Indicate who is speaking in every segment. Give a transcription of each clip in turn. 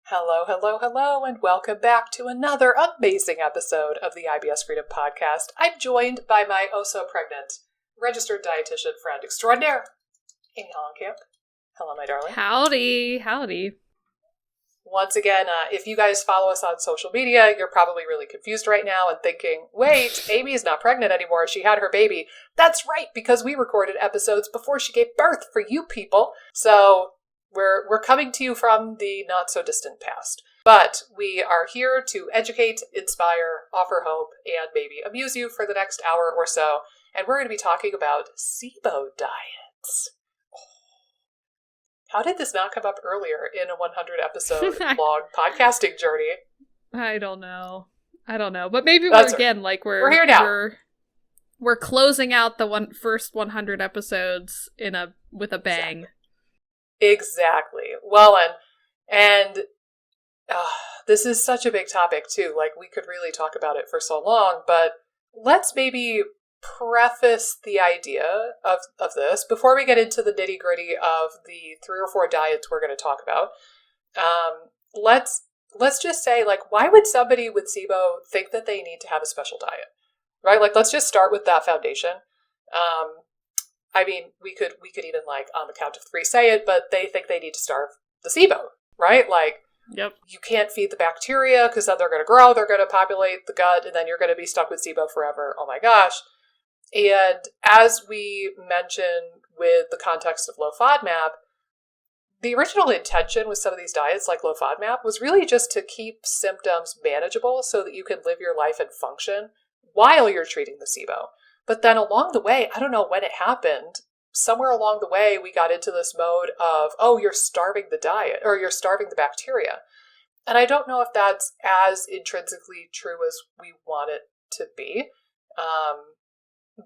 Speaker 1: Hello, hello, hello, and welcome back to another amazing episode of the IBS Freedom Podcast. I'm joined by my oh-so-pregnant registered dietitian friend extraordinaire, Amy Hollenkamp. Hello, my darling.
Speaker 2: Howdy.
Speaker 1: Once again, if you guys follow us on social media, you're probably really confused right now and thinking, wait, Amy is not pregnant anymore. She had her baby. That's right, because we recorded episodes before she gave birth for you people. So we're coming to you from the not-so-distant past. But we are here to educate, inspire, offer hope, and maybe amuse you for the next hour or so. And we're going to be talking about SIBO diets. How did this not come up earlier in a 100-episode long podcasting journey?
Speaker 2: I don't know. But maybe we're here now. We're closing out the first 100 episodes with a bang.
Speaker 1: Exactly. Well, and this is such a big topic too. Like, we could really talk about it for so long, but let's maybe preface the idea of this before we get into the nitty gritty of the 3 or 4 diets we're going to talk about. Let's just say, like, why would somebody with SIBO think that they need to have a special diet, right? Like, let's just start with that foundation. I mean, we could even, like, on the count of 3 say it, but they think they need to starve the SIBO, right? Like,
Speaker 2: yep. You
Speaker 1: can't feed the bacteria because then they're going to grow, they're going to populate the gut, and then you're going to be stuck with SIBO forever. Oh my gosh. And as we mentioned with the context of low FODMAP, the original intention with some of these diets, like low FODMAP, was really just to keep symptoms manageable so that you can live your life and function while you're treating the SIBO. But then along the way, I don't know when it happened, somewhere along the way, we got into this mode of, oh, you're starving the diet, or you're starving the bacteria. And I don't know if that's as intrinsically true as we want it to be.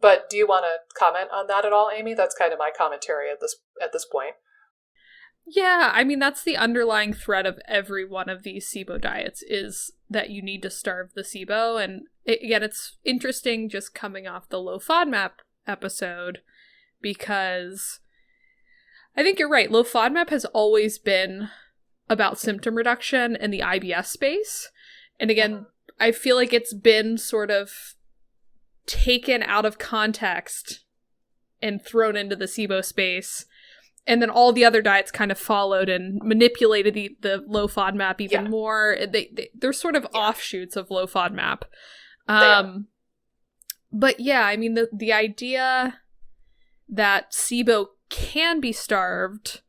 Speaker 1: But do you want to comment on that at all, Amy? That's kind of my commentary at this point.
Speaker 2: Yeah, I mean, that's the underlying thread of every one of these SIBO diets, is that you need to starve the SIBO. And again, it's interesting just coming off the low FODMAP episode, because I think you're right. Low FODMAP has always been about symptom reduction in the IBS space. And again, I feel like it's been sort of taken out of context and thrown into the SIBO space. And then all the other diets kind of followed and manipulated the low FODMAP even more. They're sort of offshoots of low FODMAP. But yeah, I mean, the idea that SIBO can be starved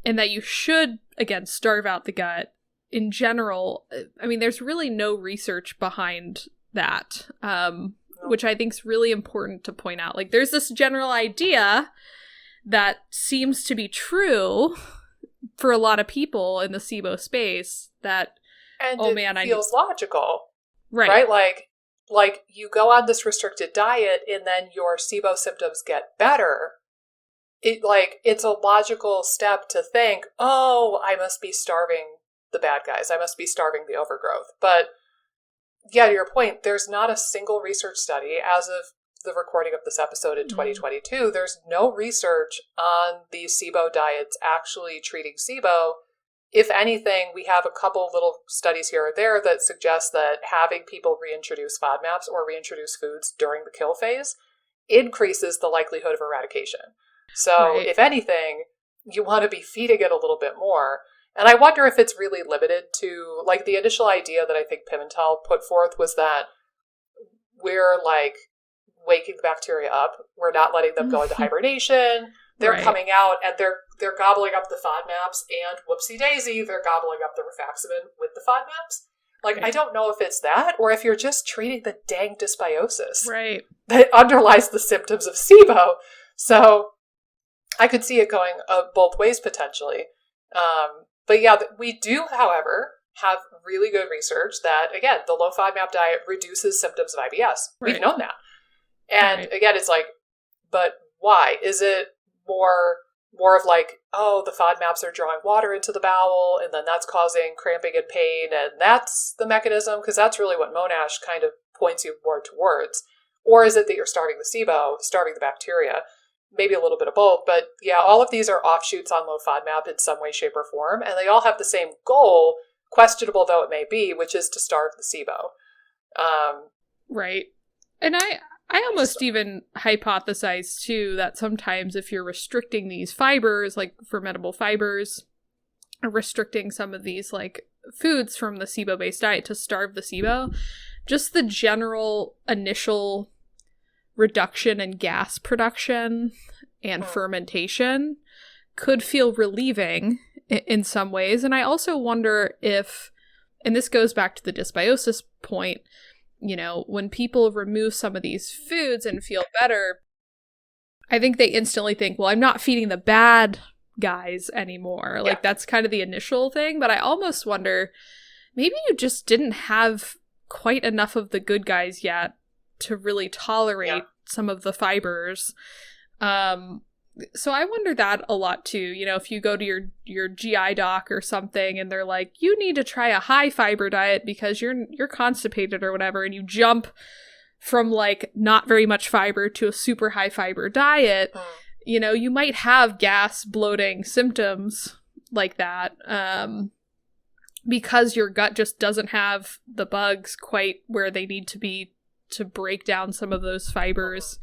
Speaker 2: and that you should, again, starve out the gut in general, I mean, there's really no research behind that, which I think is really important to point out. Like, there's this general idea that seems to be true for a lot of people in the SIBO space that,
Speaker 1: feels logical. Right? Like you go on this restricted diet and then your SIBO symptoms get better. It's a logical step to think, oh, I must be starving the bad guys. I must be starving the overgrowth. But yeah, to your point, there's not a single research study as of the recording of this episode in 2022, there's no research on these SIBO diets actually treating SIBO. If anything, we have a couple little studies here or there that suggest that having people reintroduce FODMAPs or reintroduce foods during the kill phase increases the likelihood of eradication. So if anything, you want to be feeding it a little bit more. And I wonder if it's really limited to, like, the initial idea that I think Pimentel put forth was that we're, like, waking the bacteria up. We're not letting them go into hibernation. They're coming out and they're gobbling up the FODMAPs, and whoopsie daisy, they're gobbling up the rifaximin with the FODMAPs. Like, I don't know if it's that or if you're just treating the dang dysbiosis that underlies the symptoms of SIBO. So I could see it going both ways potentially. But yeah, we do, however, have really good research that, again, the low FODMAP diet reduces symptoms of IBS. We've known that. And again, it's like, but why? Is it more of like, oh, the FODMAPs are drawing water into the bowel, and then that's causing cramping and pain, and that's the mechanism? Because that's really what Monash kind of points you more towards. Or is it that you're starving the SIBO, starving the bacteria? Maybe a little bit of both. But yeah, all of these are offshoots on low FODMAP in some way, shape, or form, and they all have the same goal, questionable though it may be, which is to starve the SIBO.
Speaker 2: Right. And I almost even hypothesize, too, that sometimes if you're restricting these fibers, like fermentable fibers, or restricting some of these, like, foods from the SIBO-based diet to starve the SIBO, just the general initial reduction in gas production and fermentation could feel relieving in some ways. And I also wonder if, and this goes back to the dysbiosis point, you know, when people remove some of these foods and feel better, I think they instantly think, well, I'm not feeding the bad guys anymore. Like, that's kind of the initial thing. But I almost wonder, maybe you just didn't have quite enough of the good guys yet to really tolerate some of the fibers. So I wonder that a lot too. You know, if you go to your GI doc or something and they're like, you need to try a high fiber diet because you're constipated or whatever, and you jump from like not very much fiber to a super high fiber diet, you know, you might have gas, bloating symptoms like that, because your gut just doesn't have the bugs quite where they need to be to break down some of those fibers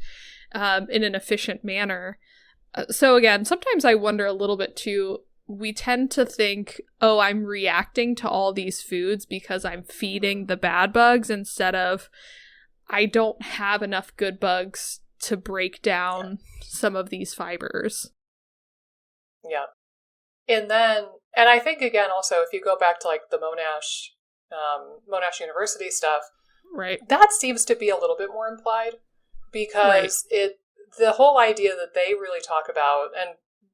Speaker 2: in an efficient manner. So again, sometimes I wonder a little bit too, we tend to think, oh, I'm reacting to all these foods because I'm feeding the bad bugs, instead of I don't have enough good bugs to break down some of these fibers.
Speaker 1: Yeah. And I think again, also, if you go back to like the Monash University stuff,
Speaker 2: right,
Speaker 1: that seems to be a little bit more implied, because the whole idea that they really talk about, and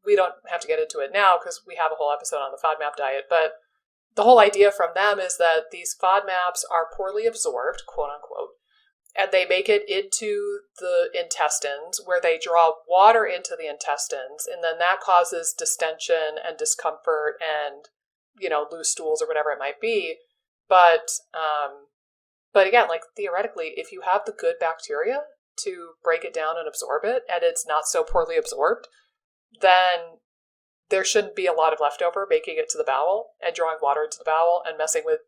Speaker 1: we don't have to get into it now because we have a whole episode on the FODMAP diet, but the whole idea from them is that these FODMAPs are poorly absorbed, quote unquote, and they make it into the intestines, where they draw water into the intestines, and then that causes distension and discomfort and, you know, loose stools or whatever it might be. But again, like, theoretically, if you have the good bacteria to break it down and absorb it, and it's not so poorly absorbed, then there shouldn't be a lot of leftover making it to the bowel and drawing water into the bowel and messing with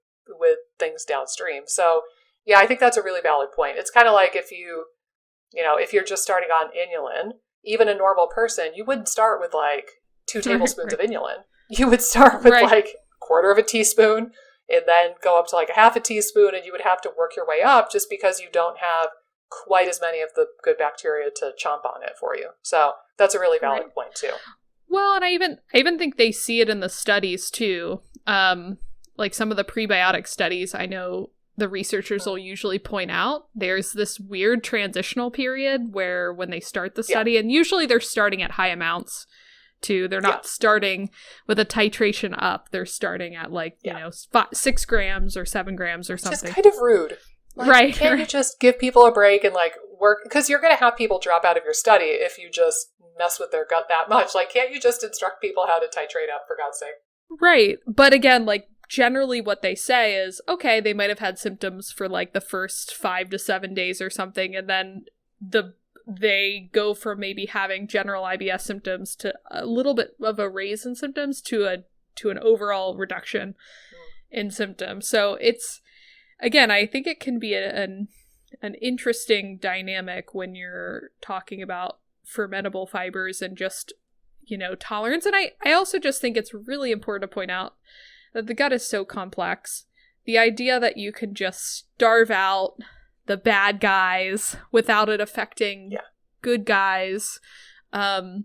Speaker 1: things downstream. So yeah, I think that's a really valid point. It's kind of like if if you're just starting on inulin, even a normal person, you wouldn't start with like 2 tablespoons of inulin. You would start with like a quarter of a teaspoon, and then go up to like a half a teaspoon, and you would have to work your way up, just because you don't have quite as many of the good bacteria to chomp on it for you. So that's a really valid point too.
Speaker 2: Well, and I even think they see it in the studies too. Like some of the prebiotic studies, I know the researchers will usually point out there's this weird transitional period where when they start the study, and usually they're starting at high amounts too. They're not starting with a titration up. They're starting at like, 6 grams or 7 grams or something.
Speaker 1: Just kind of rude. Like, can't you just give people a break and like work? Because you're going to have people drop out of your study if you just mess with their gut that much. Like, can't you just instruct people how to titrate up, for God's sake? Right.
Speaker 2: But again, like, generally what they say is, okay, they might have had symptoms for like the first 5 to 7 days or something, and then they go from maybe having general IBS symptoms to a little bit of a raise in symptoms to an overall reduction in symptoms. So it's, again, I think it can be an interesting dynamic when you're talking about fermentable fibers and just, tolerance. And I also just think it's really important to point out that the gut is so complex. The idea that you can just starve out the bad guys without it affecting good guys, and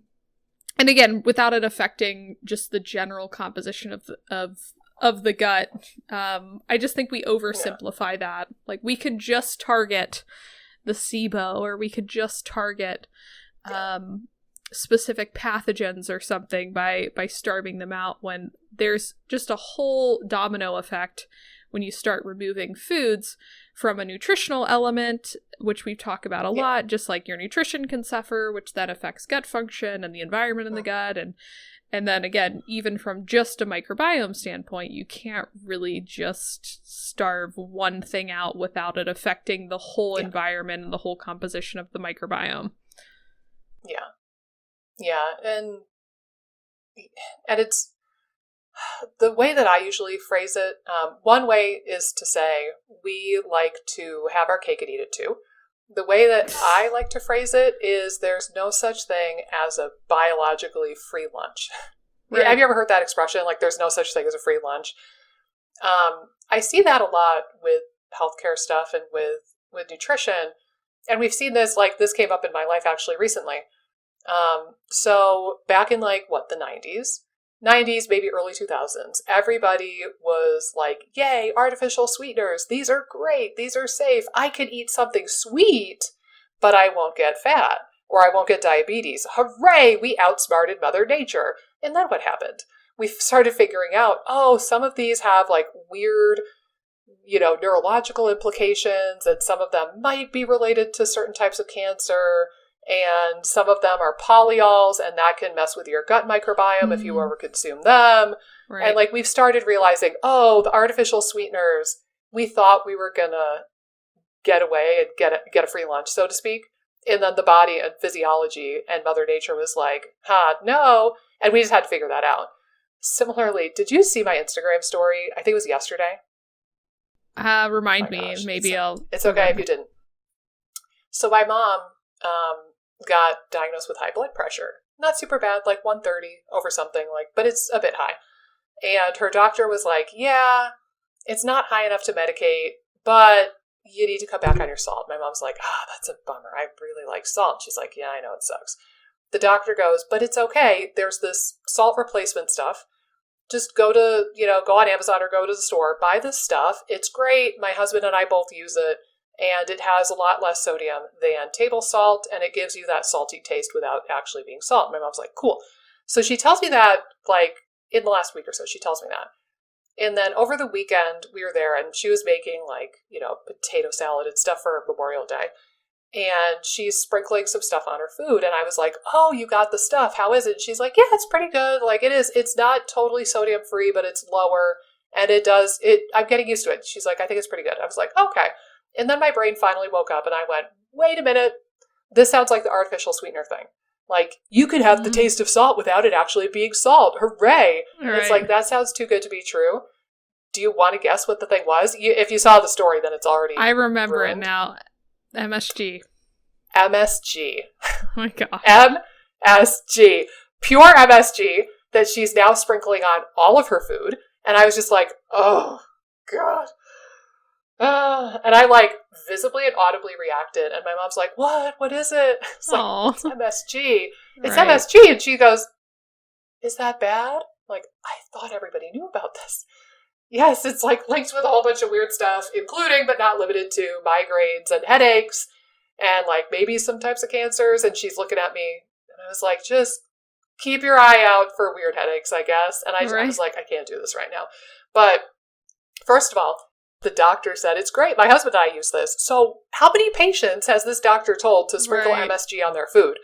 Speaker 2: again, without it affecting just the general composition of the gut, I just think we oversimplify that. Like, we could just target the SIBO, or we could just target specific pathogens or something by starving them out, when there's just a whole domino effect when you start removing foods from a nutritional element, which we've talked about a lot, just like your nutrition can suffer, which then affects gut function and the environment in the gut. And then again, even from just a microbiome standpoint, you can't really just starve one thing out without it affecting the whole environment and the whole composition of the microbiome.
Speaker 1: Yeah. Yeah. And it's, The way that I usually phrase it, one way is to say, we like to have our cake and eat it too. The way that I like to phrase it is there's no such thing as a biologically free lunch. Right. Have you ever heard that expression? Like, there's no such thing as a free lunch. I see that a lot with healthcare stuff and with nutrition. And we've seen this, like, this came up in my life actually recently. So back in like, the 90s, maybe early 2000s, everybody was like, yay, artificial sweeteners. These are great. These are safe. I can eat something sweet, but I won't get fat or I won't get diabetes. Hooray, we outsmarted Mother Nature. And then what happened? We started figuring out, some of these have like weird, neurological implications, and some of them might be related to certain types of cancer. And some of them are polyols, and that can mess with your gut microbiome if you overconsume them. Right. And like, we've started realizing, the artificial sweeteners, we thought we were gonna get away and get a free lunch, so to speak. And then the body and physiology and Mother Nature was like, no. And we just had to figure that out. Similarly, did you see my Instagram story? I think it was yesterday.
Speaker 2: Remind me. Gosh. Maybe
Speaker 1: it's okay if you didn't. So my mom, got diagnosed with high blood pressure. Not super bad, like 130 over something, but it's a bit high. And her doctor was like, yeah, it's not high enough to medicate, but you need to cut back on your salt. My mom's like, that's a bummer. I really like salt. She's like, yeah, I know it sucks. The doctor goes, but it's okay. There's this salt replacement stuff. Just go on Amazon or go to the store, buy this stuff. It's great. My husband and I both use it. And it has a lot less sodium than table salt, and it gives you that salty taste without actually being salt. My mom's like, cool. So she tells me that, like, in the last week or so, she tells me that. And then over the weekend, we were there, and she was making, like, potato salad and stuff for Memorial Day. And she's sprinkling some stuff on her food, and I was like, oh, you got the stuff. How is it? And she's like, yeah, it's pretty good. Like, it is. It's not totally sodium-free, but it's lower, and I'm getting used to it. She's like, I think it's pretty good. I was like, okay. And then my brain finally woke up and I went, wait a minute, this sounds like the artificial sweetener thing. Like, you could have the taste of salt without it actually being salt. Hooray. Right. It's like, that sounds too good to be true. Do you want to guess what the thing was? If you saw the story, then it's already
Speaker 2: I remember
Speaker 1: ruined.
Speaker 2: It now. MSG.
Speaker 1: MSG.
Speaker 2: Oh my God.
Speaker 1: MSG. Pure MSG that she's now sprinkling on all of her food. And I was just like, oh, God. And I like visibly and audibly reacted, and my mom's like, what is it? It's like, it's MSG. It's right. MSG. And she goes, is that bad? Like, I thought everybody knew about this. Yes, it's like linked with a whole bunch of weird stuff, including but not limited to migraines and headaches and like maybe some types of cancers. And she's looking at me, and I was like, just keep your eye out for weird headaches, I guess. And I was like, I can't do this right now. But first of all, the doctor said, it's great. My husband and I use this. So how many patients has this doctor told to sprinkle MSG on their food?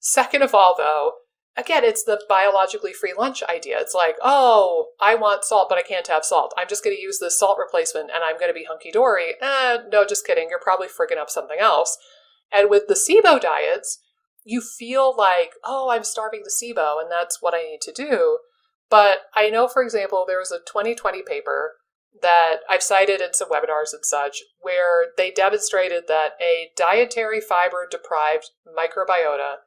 Speaker 1: Second of all, though, again, it's the biologically free lunch idea. It's like, I want salt, but I can't have salt. I'm just going to use this salt replacement and I'm going to be hunky-dory. No, just kidding. You're probably frigging up something else. And with the SIBO diets, you feel like, I'm starving the SIBO and that's what I need to do. But I know, for example, there was a 2020 paper that I've cited in some webinars and such, where they demonstrated that a dietary fiber-deprived microbiota,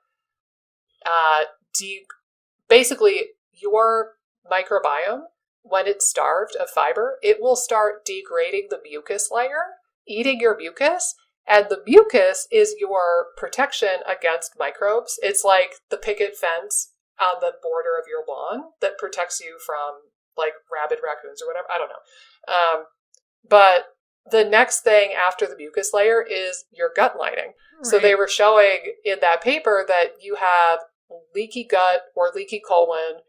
Speaker 1: basically your microbiome, when it's starved of fiber, it will start degrading the mucus layer, eating your mucus, and the mucus is your protection against microbes. It's like the picket fence on the border of your lawn that protects you from like rabid raccoons or whatever. I don't know. But the next thing after the mucus layer is your gut lining. Right. So they were showing in that paper that you have leaky gut or leaky colon,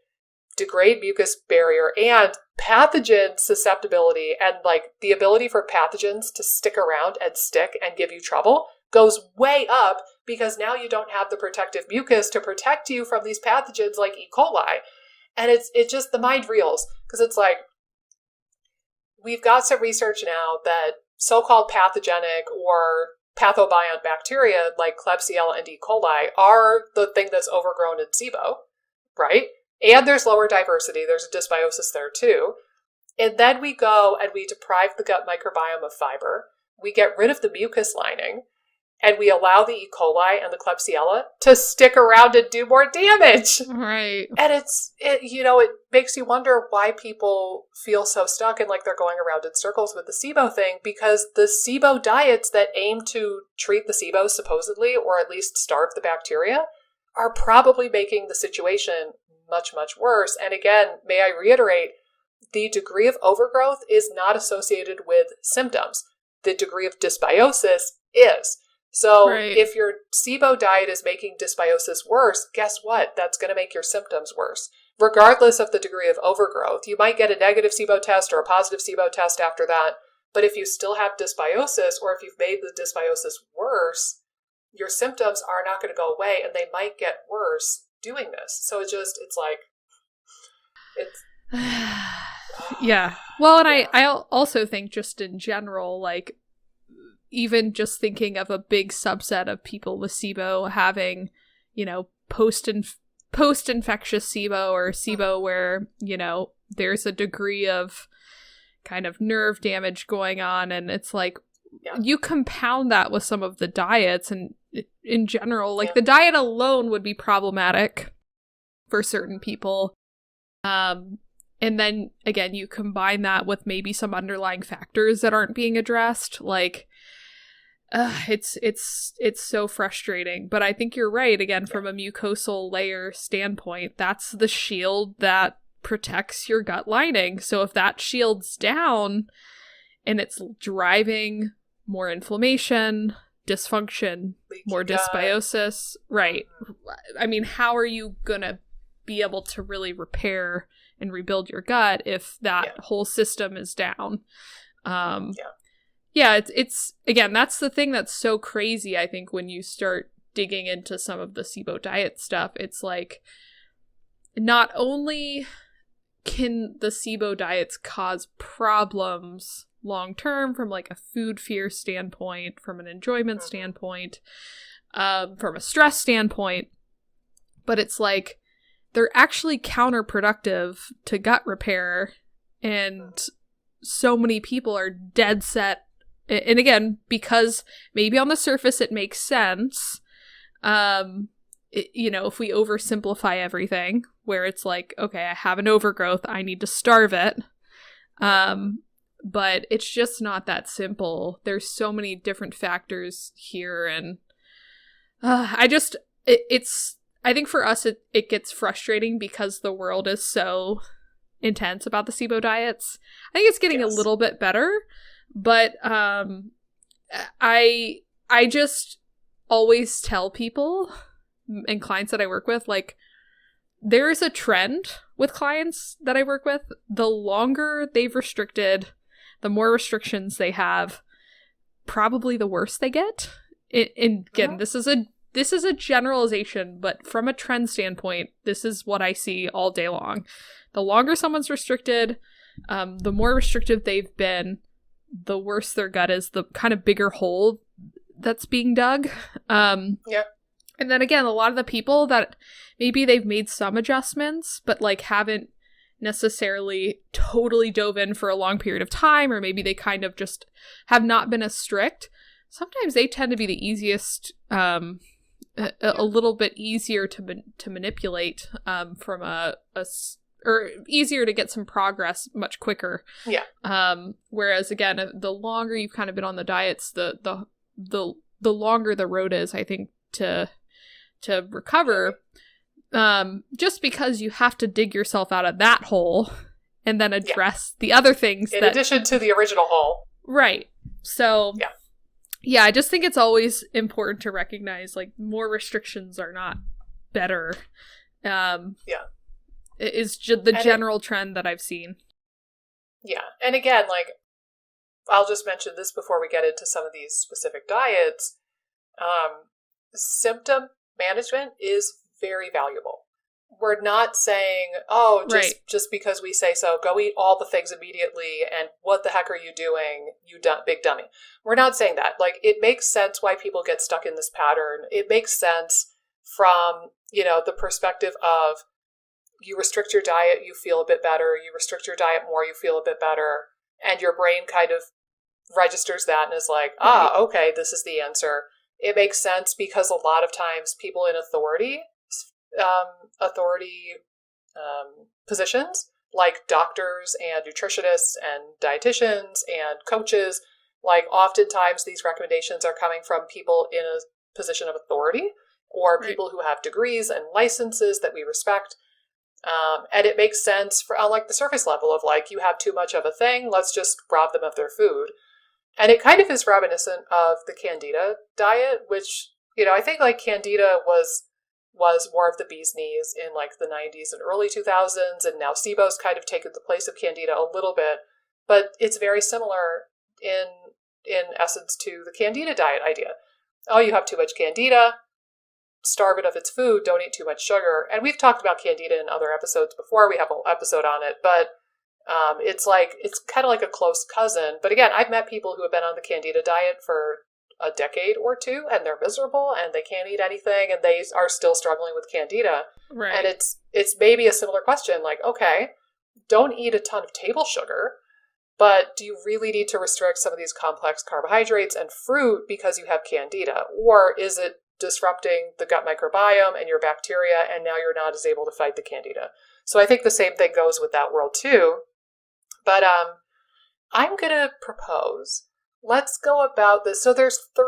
Speaker 1: degrade mucus barrier, and pathogen susceptibility, and like the ability for pathogens to stick around and stick and give you trouble goes way up because now you don't have the protective mucus to protect you from these pathogens like E. coli. And it's just, the mind reels, because it's like, we've got some research now that so-called pathogenic or pathobiont bacteria like Klebsiella and E. coli are the thing that's overgrown in SIBO, right? And there's lower diversity. There's a dysbiosis there too. And then we go and we deprive the gut microbiome of fiber. We get rid of the mucus lining, and we allow the E. coli and the Klebsiella to stick around and do more damage.
Speaker 2: Right.
Speaker 1: And it makes you wonder why people feel so stuck and like they're going around in circles with the SIBO thing, because the SIBO diets that aim to treat the SIBO supposedly, or at least starve the bacteria, are probably making the situation much, much worse. And again, may I reiterate, the degree of overgrowth is not associated with symptoms. The degree of dysbiosis is. So if your SIBO diet is making dysbiosis worse, guess what? That's going to make your symptoms worse. Regardless of the degree of overgrowth, you might get a negative SIBO test or a positive SIBO test after that. But if you still have dysbiosis, or if you've made the dysbiosis worse, your symptoms are not going to go away, and they might get worse doing this. So it's
Speaker 2: yeah. Well, and I also think just in general, like, even just thinking of a big subset of people with SIBO having, post-infectious SIBO, or SIBO where, there's a degree of kind of nerve damage going on, and it's like, you compound that with some of the diets, and in general, like, the diet alone would be problematic for certain people. And then, again, you combine that with maybe some underlying factors that aren't being addressed. Like, it's so frustrating. But I think you're right. Again, from a mucosal layer standpoint, that's the shield that protects your gut lining. So if that shield's down and it's driving more inflammation, dysfunction, more dysbiosis, right? I mean, how are you going to be able to really repair and rebuild your gut if that whole system is down? It's again, that's the thing that's so crazy, I think, when you start digging into some of the SIBO diet stuff. It's like, not only can the SIBO diets cause problems long term from like a food fear standpoint, from an enjoyment standpoint, from a stress standpoint, but it's like, they're actually counterproductive to gut repair, and so many people are dead set. And again, because maybe on the surface it makes sense, if we oversimplify everything, where it's like, okay, I have an overgrowth, I need to starve it. But it's just not that simple. There's so many different factors here, and I think for us, it gets frustrating because the world is so intense about the SIBO diets. I think it's getting a little bit better, but I just always tell people and clients that I work with, like, there is a trend with clients that I work with. The longer they've restricted, the more restrictions they have, probably the worse they get. And again, this is a generalization, but from a trend standpoint, this is what I see all day long. The longer someone's restricted, the more restrictive they've been, the worse their gut is, the kind of bigger hole that's being dug. And then again, a lot of the people that maybe they've made some adjustments, but like haven't necessarily totally dove in for a long period of time, or maybe they kind of just have not been as strict. Sometimes they tend to be the easiest, a little bit easier to manipulate, from or easier to get some progress much quicker. Whereas again, the longer you've kind of been on the diets, the longer the road is, I think, to recover. Just because you have to dig yourself out of that hole and then address the other things
Speaker 1: in addition to the original hole.
Speaker 2: Right. So I just think it's always important to recognize, like, more restrictions are not better. Is the general trend that I've seen.
Speaker 1: Yeah. And again, like, I'll just mention this before we get into some of these specific diets. Symptom management is very valuable. We're not saying, just because we say so, go eat all the things immediately, and what the heck are you doing, you big dummy. We're not saying that. Like, it makes sense why people get stuck in this pattern. It makes sense from, the perspective of, you restrict your diet, you feel a bit better. You restrict your diet more, you feel a bit better. And your brain kind of registers that and is like, okay, this is the answer. It makes sense because a lot of times people in authority positions, like doctors and nutritionists and dietitians and coaches, like oftentimes these recommendations are coming from people in a position of authority or people who have degrees and licenses that we respect. And it makes sense for on like the surface level of like, you have too much of a thing, let's just rob them of their food. And it kind of is reminiscent of the Candida diet, which, you know, I think like Candida was more of the bee's knees in like the 90s and early 2000s, and now SIBO's kind of taken the place of Candida a little bit, but it's very similar in essence to the Candida diet idea. Oh, you have too much Candida, starve it of its food, don't eat too much sugar. And we've talked about Candida in other episodes before, we have an episode on it, but it's kind of like a close cousin. But again, I've met people who have been on the Candida diet for a decade or two, and they're miserable and they can't eat anything and they are still struggling with Candida. Right. And it's maybe a similar question, like, okay, don't eat a ton of table sugar, but do you really need to restrict some of these complex carbohydrates and fruit because you have Candida? Or is it disrupting the gut microbiome and your bacteria, and now you're not as able to fight the Candida? So I think the same thing goes with that world too. But I'm going to propose, let's go about this. So there's 3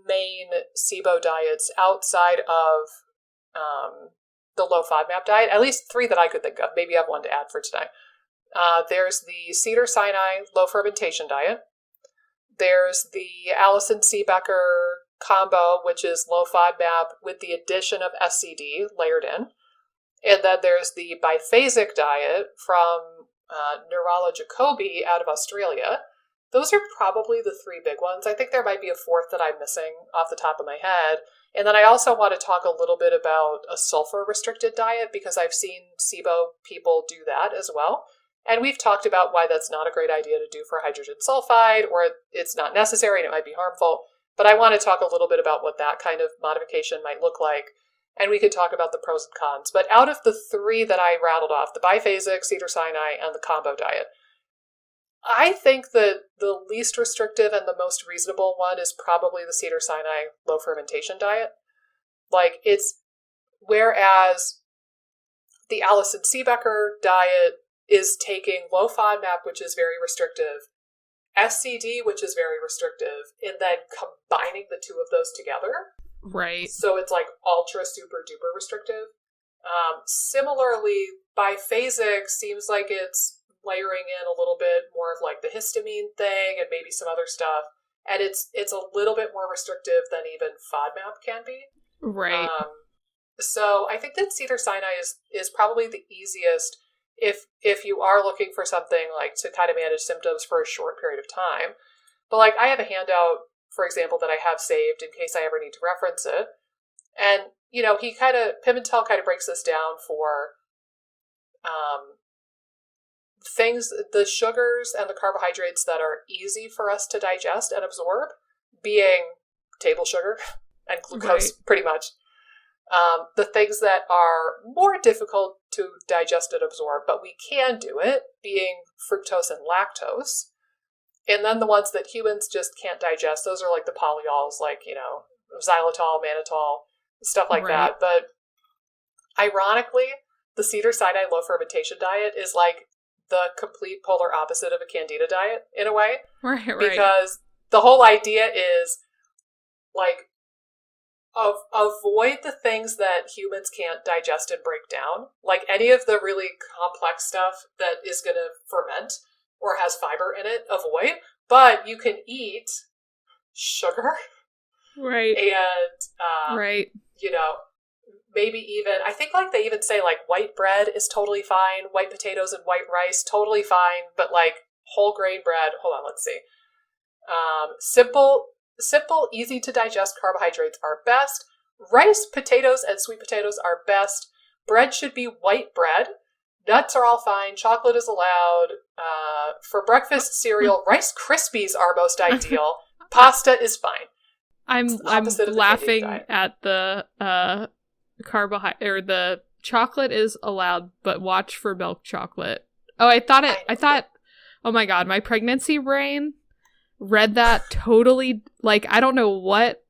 Speaker 1: main SIBO diets outside of the low FODMAP diet, at least 3 that I could think of. Maybe I have one to add for today. There's the Cedar Sinai low fermentation diet. There's the SieBecker combo, which is low FODMAP with the addition of SCD layered in. And then there's the Bi-Phasic diet from Nirala Jacobi out of Australia. Those are probably the 3 big ones. I think there might be a 4th that I'm missing off the top of my head. And then I also want to talk a little bit about a sulfur restricted diet, because I've seen SIBO people do that as well. And we've talked about why that's not a great idea to do for hydrogen sulfide, or it's not necessary and it might be harmful. But I want to talk a little bit about what that kind of modification might look like. And we could talk about the pros and cons. But out of the 3 that I rattled off, the Bi-Phasic, Cedar Sinai, and the combo diet, I think that the least restrictive and the most reasonable one is probably the Cedar Sinai low fermentation diet. Like, it's, whereas the SieBecker diet is taking low FODMAP, which is very restrictive, SCD, which is very restrictive, and then combining the 2 of those together.
Speaker 2: Right.
Speaker 1: So it's like ultra super duper restrictive. Similarly, Bi-Phasic seems like it's layering in a little bit more of like the histamine thing and maybe some other stuff. And it's a little bit more restrictive than even FODMAP can be.
Speaker 2: Right.
Speaker 1: So I think that Cedar Sinai is probably the easiest if you are looking for something like to kind of manage symptoms for a short period of time. But like, I have a handout, for example, that I have saved in case I ever need to reference it. And, you know, Pimentel kind of breaks this down for things, the sugars and the carbohydrates that are easy for us to digest and absorb, being table sugar and glucose, pretty much. The things that are more difficult to digest and absorb, but we can do it, being fructose and lactose. And then the ones that humans just can't digest, those are like the polyols, like, you know, xylitol, mannitol, stuff like that. But ironically, the Cedar Sinai low fermentation diet is like the complete polar opposite of a Candida diet in a way.
Speaker 2: Right.
Speaker 1: Because the whole idea is like, avoid the things that humans can't digest and break down. Like any of the really complex stuff that is going to ferment or has fiber in it, avoid. But you can eat sugar.
Speaker 2: Right.
Speaker 1: And, you know, maybe even, I think like they even say like white bread is totally fine. White potatoes and white rice, totally fine. But like whole grain bread, hold on, let's see. Simple, easy to digest carbohydrates are best. Rice, potatoes, and sweet potatoes are best. Bread should be white bread. Nuts are all fine. Chocolate is allowed. For breakfast cereal, Rice Krispies are most ideal. Pasta is fine.
Speaker 2: I'm laughing at the carbohydrate or the chocolate is allowed, but watch for milk chocolate. Oh, I thought, oh my God, my pregnancy brain read that totally, like, I don't know what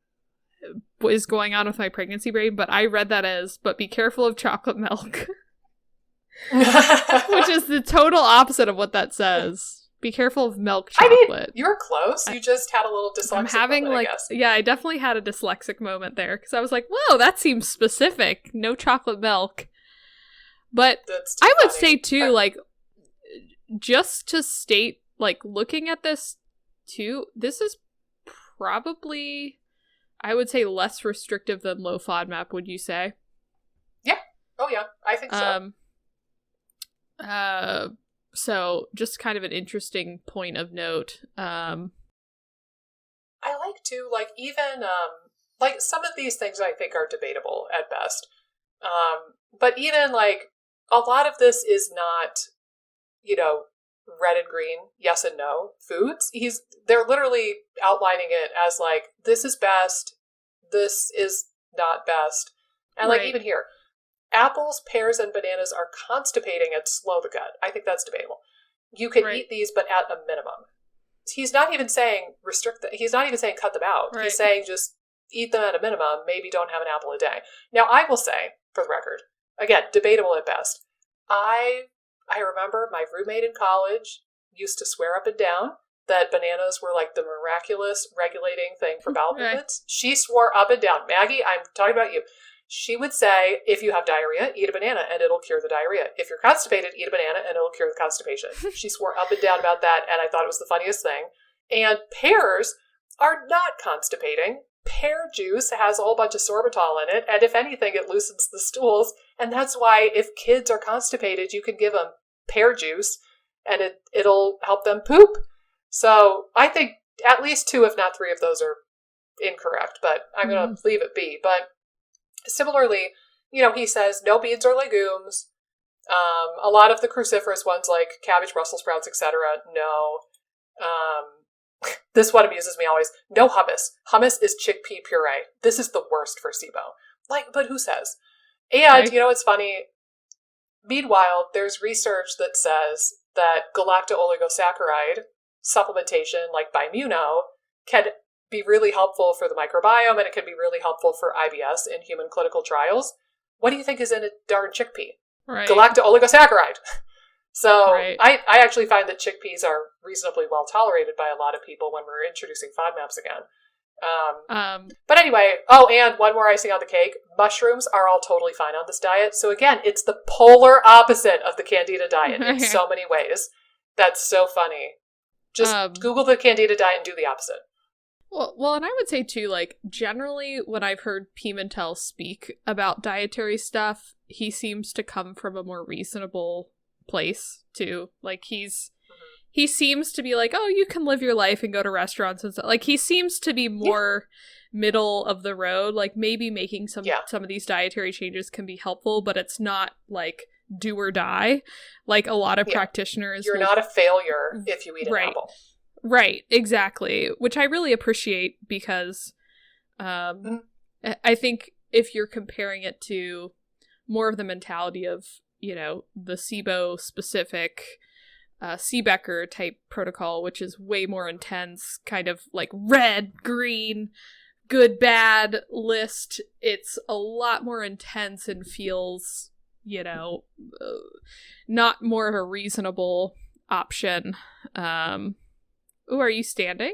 Speaker 2: is going on with my pregnancy brain, but I read that as, but be careful of chocolate milk. Which is the total opposite of what that says. Be careful of milk chocolate. I mean,
Speaker 1: you were close. You just had a little dyslexic moment, I guess.
Speaker 2: Yeah, I definitely had a dyslexic moment there, because I was like, whoa, that seems specific. No chocolate milk. But I would say, too, like, just to state, like, looking at this, too, this is probably, I would say, less restrictive than low FODMAP, would you say?
Speaker 1: Yeah. Oh, yeah. I think so.
Speaker 2: So just kind of an interesting point of note.
Speaker 1: I like to, like, even, like, some of these things I think are debatable at best. But even, like, a lot of this is not, you know, red and green, yes and no foods. They're literally outlining it as, like, this is best, this is not best. And, like, even here, apples, pears, and bananas are constipating and slow the gut. I think that's debatable. You can eat these, but at a minimum. He's not even saying restrict them. He's not even saying cut them out. He's saying just eat them at a minimum. Maybe don't have an apple a day. Now, I will say, for the record, again, debatable at best. I remember my roommate in college used to swear up and down that bananas were like the miraculous regulating thing for bowel movements. She swore up and down. Maggie, I'm talking about you. She would say, if you have diarrhea, eat a banana and it'll cure the diarrhea. If you're constipated, eat a banana and it'll cure the constipation. She swore up and down about that, and I thought it was the funniest thing. And pears are not constipating. Pear juice has a whole bunch of sorbitol in it, and if anything, it loosens the stools. And that's why if kids are constipated, you can give them pear juice, and it'll help them poop. So I think at least 2, if not 3 of those are incorrect, but I'm going to leave it be. But similarly, you know, he says no beans or legumes. A lot of the cruciferous ones like cabbage, Brussels sprouts, etc. No. This one amuses me always. No hummus. Hummus is chickpea puree. This is the worst for SIBO. Like, but who says? And, you know, it's funny. Meanwhile, there's research that says that galacto-oligosaccharide supplementation, like Bimuno, can be really helpful for the microbiome, and it can be really helpful for IBS in human clinical trials. What do you think is in a darn chickpea? Galacto-oligosaccharide. So I actually find that chickpeas are reasonably well tolerated by a lot of people when we're introducing FODMAPs again. But anyway, and one more icing on the cake. Mushrooms are all totally fine on this diet. So again, it's the polar opposite of the Candida diet in so many ways. That's so funny. Just Google the Candida diet and do the opposite.
Speaker 2: Well, and I would say too, like, generally when I've heard Pimentel speak about dietary stuff, he seems to come from a more reasonable place too. Like, he seems to be like, oh, you can live your life and go to restaurants and stuff. Like, he seems to be more middle of the road. Like, maybe making some of these dietary changes can be helpful, but it's not like do or die. Like, a lot of practitioners,
Speaker 1: you're not a failure if you eat an apple.
Speaker 2: Right, exactly. Which I really appreciate, because I think if you're comparing it to more of the mentality of, you know, the SIBO specific SieBecker type protocol, which is way more intense, kind of like red, green, good, bad list. It's a lot more intense and feels, you know, not more of a reasonable option. Ooh, are you standing?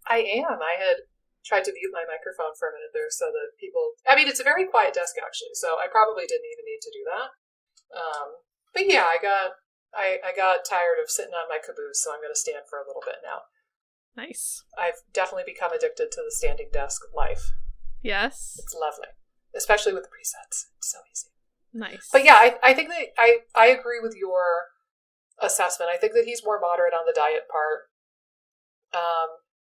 Speaker 1: I am. I had tried to mute my microphone for a minute there so that people... I mean, it's a very quiet desk, actually, so I probably didn't even need to do that. But yeah, I got tired of sitting on my caboose, so I'm going to stand for a little bit now.
Speaker 2: Nice.
Speaker 1: I've definitely become addicted to the standing desk life.
Speaker 2: Yes.
Speaker 1: It's lovely. Especially with the presets. It's so easy.
Speaker 2: Nice.
Speaker 1: But yeah, I think that I agree with your assessment. I think that he's more moderate on the diet part.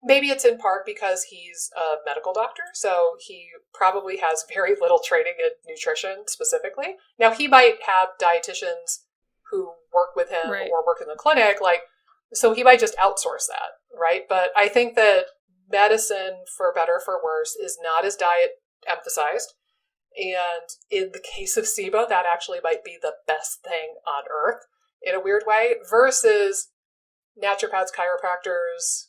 Speaker 1: Maybe it's in part because he's a medical doctor, so he probably has very little training in nutrition specifically. Now, he might have dietitians who work with him or work in the clinic, like, so he might just outsource that, right? But I think that medicine, for better or for worse, is not as diet emphasized. And in the case of SIBO, that actually might be the best thing on earth in a weird way, versus naturopaths, chiropractors,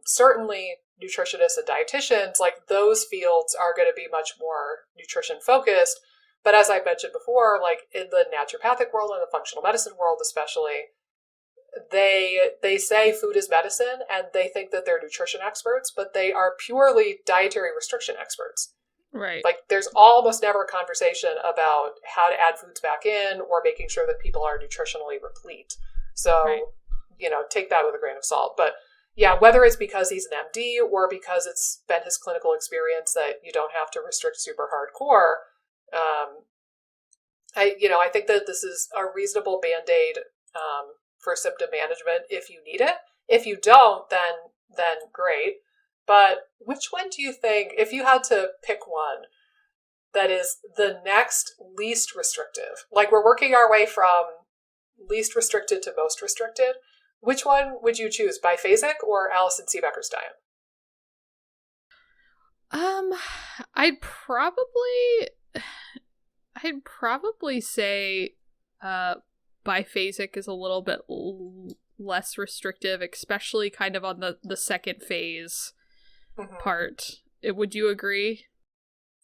Speaker 1: certainly nutritionists and dietitians. Like, those fields are going to be much more nutrition focused. But as I mentioned before, like in the naturopathic world and the functional medicine world especially, they say food is medicine, and they think that they're nutrition experts, but they are purely dietary restriction experts.
Speaker 2: Right.
Speaker 1: Like, there's almost never a conversation about how to add foods back in or making sure that people are nutritionally replete. So,
Speaker 2: right.
Speaker 1: Take that with a grain of salt. But yeah, whether it's because he's an MD or because it's been his clinical experience that you don't have to restrict super hardcore, I think that this is a reasonable Band-Aid for symptom management if you need it. If you don't, then great. But which one do you think, if you had to pick one that is the next least restrictive, like we're working our way from least restricted to most restricted, which one would you choose, Bi-Phasic or Alison SieBecker's diet?
Speaker 2: I'd probably say Bi-Phasic is a little bit less restrictive, especially kind of on the second phase part. Would you agree?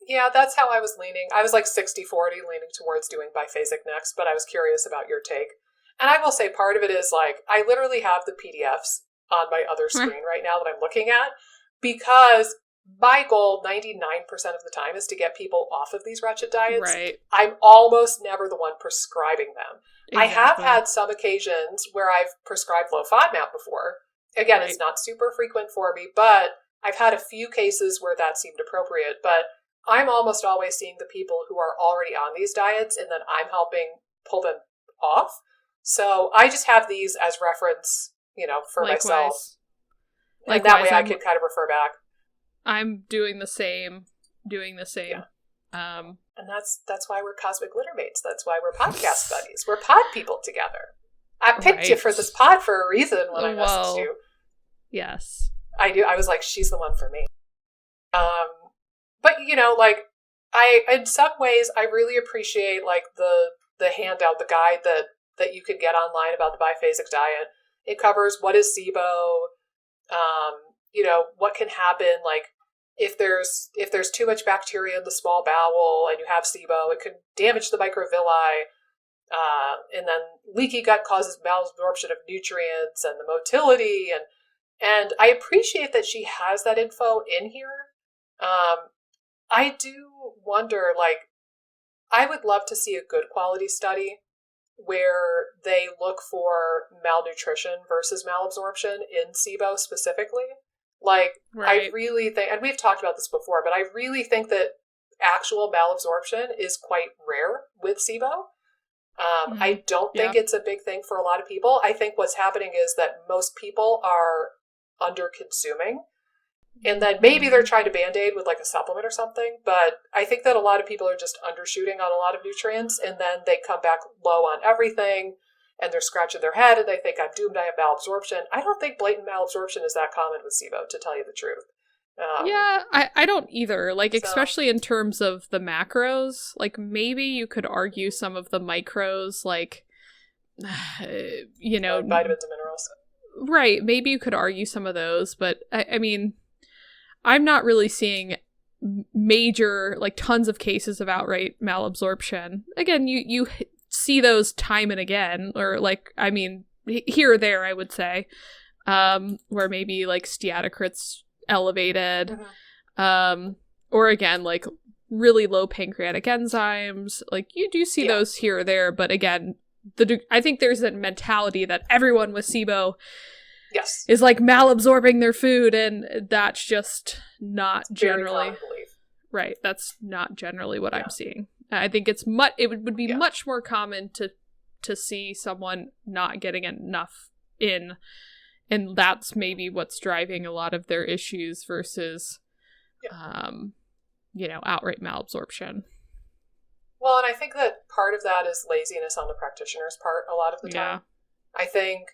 Speaker 1: Yeah, that's how I was leaning. I was like 60-40 leaning towards doing Bi-Phasic next, but I was curious about your take. And I will say part of it is like, I literally have the PDFs on my other screen right now that I'm looking at, because my goal 99% of the time is to get people off of these wretched diets.
Speaker 2: Right.
Speaker 1: I'm almost never the one prescribing them. Exactly. I have had some occasions where I've prescribed low FODMAP before. Again, right. It's not super frequent for me, but I've had a few cases where that seemed appropriate. But I'm almost always seeing the people who are already on these diets, and then I'm helping pull them off. So I just have these as reference, for myself. And that way I can kind of refer back.
Speaker 2: I'm doing the same.
Speaker 1: Yeah. And that's why we're cosmic littermates. That's why we're podcast buddies. We're pod people together. I picked you for this pod for a reason when I messaged you.
Speaker 2: Yes.
Speaker 1: I do. I was like, she's the one for me. But in some ways, I really appreciate like the handout, the guide that you can get online about the Bi-Phasic diet. It covers what is SIBO, what can happen, like if there's too much bacteria in the small bowel and you have SIBO, it can damage the microvilli, and then leaky gut causes malabsorption of nutrients and the motility, and I appreciate that she has that info in here. I do wonder, like, I would love to see a good quality study where they look for malnutrition versus malabsorption in SIBO specifically. Like, right. I really think, and we've talked about this before, but I really think that actual malabsorption is quite rare with SIBO. I don't think it's a big thing for a lot of people. I think what's happening is that most people are under-consuming, and then maybe they're trying to Band-Aid with like a supplement or something, but I think that a lot of people are just undershooting on a lot of nutrients, and then they come back low on everything, and they're scratching their head, and they think, I'm doomed, I have malabsorption. I don't think blatant malabsorption is that common with SIBO, to tell you the truth.
Speaker 2: I don't either. Like, especially in terms of the macros, like, maybe you could argue some of the micros, like,
Speaker 1: vitamins and minerals.
Speaker 2: Right, maybe you could argue some of those, but, I mean, I'm not really seeing major, like, tons of cases of outright malabsorption. Again, you see those time and again, or like, I mean, here or there, I would say, where maybe like steatocrit's elevated, or again, like really low pancreatic enzymes. Like, you do see those here or there, but again, I think there's a mentality that everyone with SIBO is like malabsorbing their food, and that's just not generally right. That's not generally what I'm seeing. I think it would be much more common to see someone not getting enough in, and that's maybe what's driving a lot of their issues versus, outright malabsorption.
Speaker 1: Well, and I think that part of that is laziness on the practitioner's part a lot of the time. I think,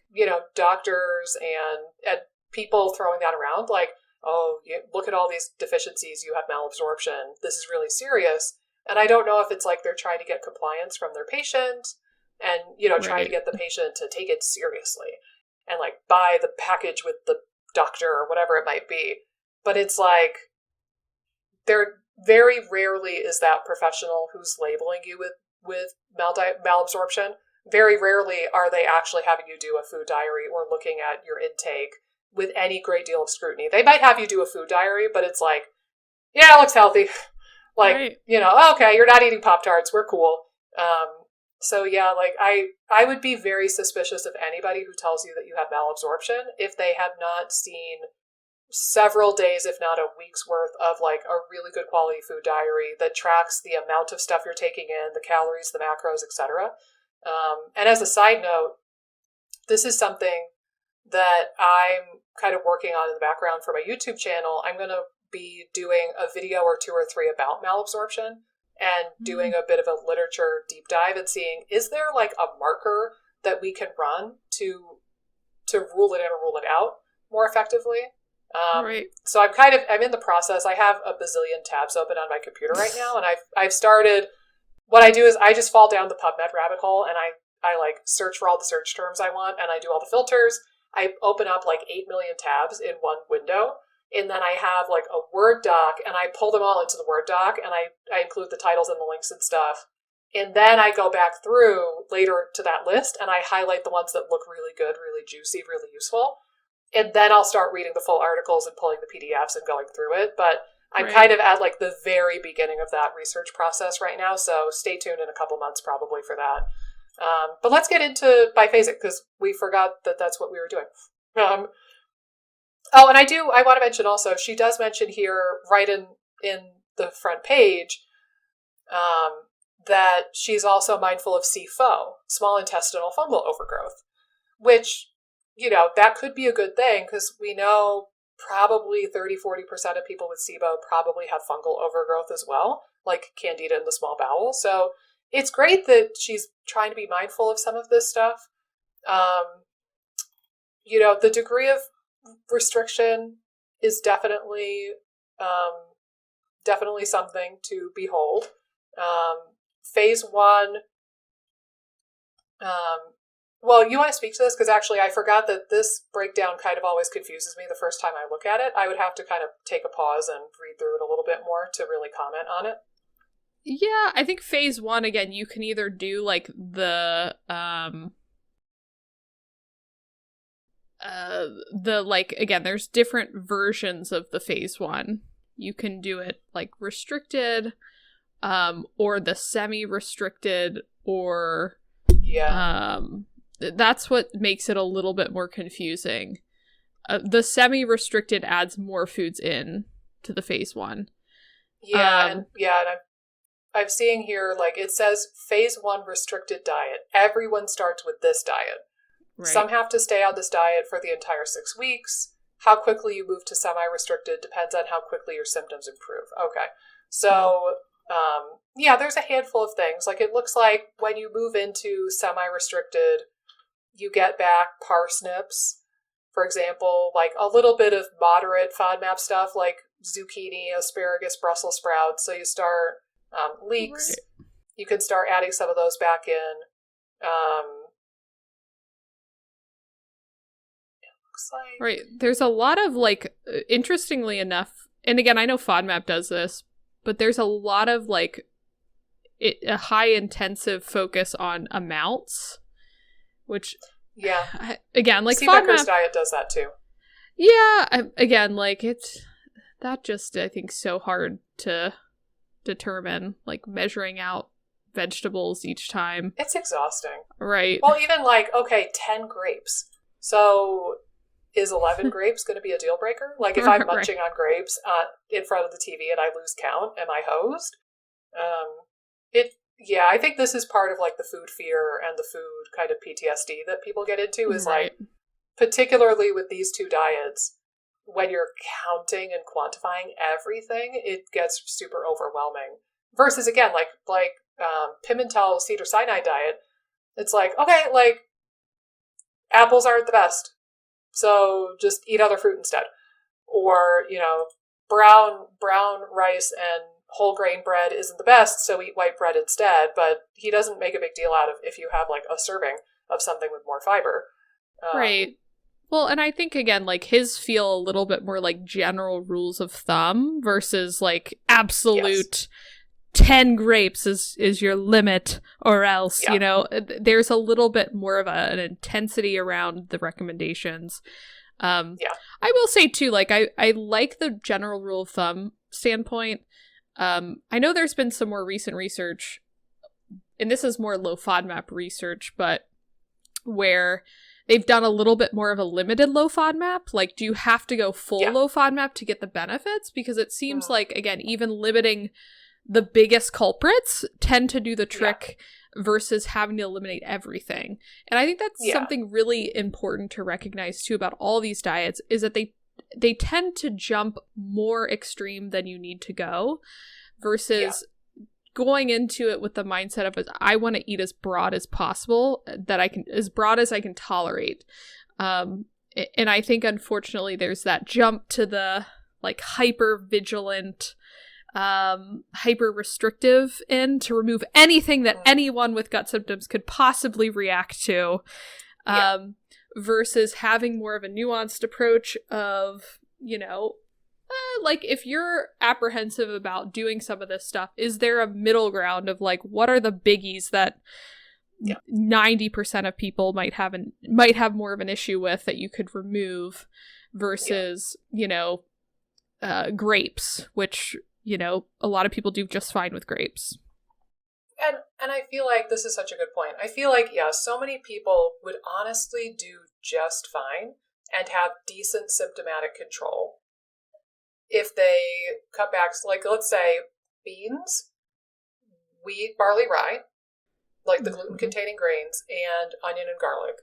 Speaker 1: doctors and people throwing that around, like, oh, look at all these deficiencies, you have malabsorption, this is really serious. And I don't know if it's like they're trying to get compliance from their patient and, you know, trying to get the patient to take it seriously and like buy the package with the doctor or whatever it might be. But it's like, there very rarely is that professional who's labeling you with malabsorption. Very rarely are they actually having you do a food diary or looking at your intake with any great deal of scrutiny. They might have you do a food diary, but it's like, yeah, it looks healthy. Like, you know, okay, you're not eating Pop-Tarts. We're cool. So yeah, like I would be very suspicious of anybody who tells you that you have malabsorption if they have not seen several days, if not a week's worth of like a really good quality food diary that tracks the amount of stuff you're taking in, the calories, the macros, etc. And as a side note, this is something that I'm kind of working on in the background for my YouTube channel. I'm going to be doing a video or 2 or 3 about malabsorption and doing a bit of a literature deep dive and seeing, is there like a marker that we can run to rule it in or rule it out more effectively? So I'm in the process. I have a bazillion tabs open on my computer right now, and I've started. What I do is I just fall down the PubMed rabbit hole, and I like search for all the search terms I want, and I do all the filters. I open up like 8 million tabs in one window, and then I have like a Word doc, and I pull them all into the Word doc, and I include the titles and the links and stuff. And then I go back through later to that list, and I highlight the ones that look really good, really juicy, really useful. And then I'll start reading the full articles and pulling the PDFs and going through it. But I'm kind of at like the very beginning of that research process right now. So stay tuned in a couple months probably for that. But let's get into Bi-Phasic because we forgot that that's what we were doing. And I want to mention also, she does mention here right in the front page that she's also mindful of SIFO, small intestinal fungal overgrowth, which, you know, that could be a good thing because we know probably 30-40% of people with SIBO probably have fungal overgrowth as well, like candida in the small bowel. So it's great that she's trying to be mindful of some of this stuff. You know, the degree of restriction is definitely something to behold. Phase 1, well, you want to speak to this? Because actually I forgot that this breakdown kind of always confuses me the first time I look at it. I would have to kind of take a pause and read through it a little bit more to really comment on it.
Speaker 2: Yeah, I think phase 1, again, you can either do like the like, again, there's different versions of the phase 1. You can do it like restricted, or the semi-restricted, or that's what makes it a little bit more confusing. The semi-restricted adds more foods in to the phase 1.
Speaker 1: And I'm seeing here, like, it says phase 1 restricted diet. Everyone starts with this diet. Right. Some have to stay on this diet for the entire 6 weeks. How quickly you move to semi-restricted depends on how quickly your symptoms improve. Okay. So, there's a handful of things. Like, it looks like when you move into semi-restricted, you get back parsnips, for example, like a little bit of moderate FODMAP stuff like zucchini, asparagus, Brussels sprouts. So you start leeks. Right. You can start adding some of those back in. It looks like...
Speaker 2: Right. There's a lot of, like, interestingly enough, and again, I know FODMAP does this, but there's a lot of, like, a high intensive focus on amounts. Which, again, like
Speaker 1: SieBecker's diet does that too.
Speaker 2: Yeah, again, like that just, I think, so hard to determine, like measuring out vegetables each time.
Speaker 1: It's exhausting.
Speaker 2: Right.
Speaker 1: Well, even like, okay, 10 grapes. So is 11 grapes going to be a deal breaker? Like if I'm munching on grapes in front of the TV and I lose count, am I hosed? I think this is part of like the food fear and the food kind of PTSD that people get into is like, particularly with these 2 diets, when you're counting and quantifying everything, it gets super overwhelming. Versus again, like Pimentel Cedar Sinai diet, it's like, okay, like apples aren't the best, so just eat other fruit instead. Or, you know, brown rice and whole grain bread isn't the best, so eat white bread instead. But he doesn't make a big deal out of if you have like a serving of something with more fiber.
Speaker 2: Right. Well, and I think, again, like, his feel a little bit more like general rules of thumb versus, like, absolute 10 grapes is your limit, or else, you know, there's a little bit more of an intensity around the recommendations. I will say, too, like, I like the general rule of thumb standpoint. I know there's been some more recent research, and this is more low FODMAP research, but where they've done a little bit more of a limited low FODMAP. Like, do you have to go full low FODMAP to get the benefits? Because it seems like, again, even limiting the biggest culprits tend to do the trick versus having to eliminate everything. And I think that's something really important to recognize, too, about all these diets, is that they tend to jump more extreme than you need to go versus going into it with the mindset of, I want to eat as broad as possible, as broad as I can tolerate. And I think, unfortunately, there's that jump to the, like, hyper vigilant, hyper restrictive end to remove anything that anyone with gut symptoms could possibly react to, versus having more of a nuanced approach of, you know, like, if you're apprehensive about doing some of this stuff, is there a middle ground of, like, what are the biggies that 90% of people might have more of an issue with that you could remove versus, you know, grapes, which, you know, a lot of people do just fine with grapes.
Speaker 1: And I feel like this is such a good point. I feel like, so many people would honestly do just fine and have decent symptomatic control if they cut back, like, let's say beans, wheat, barley, rye, like the gluten-containing grains, and onion and garlic.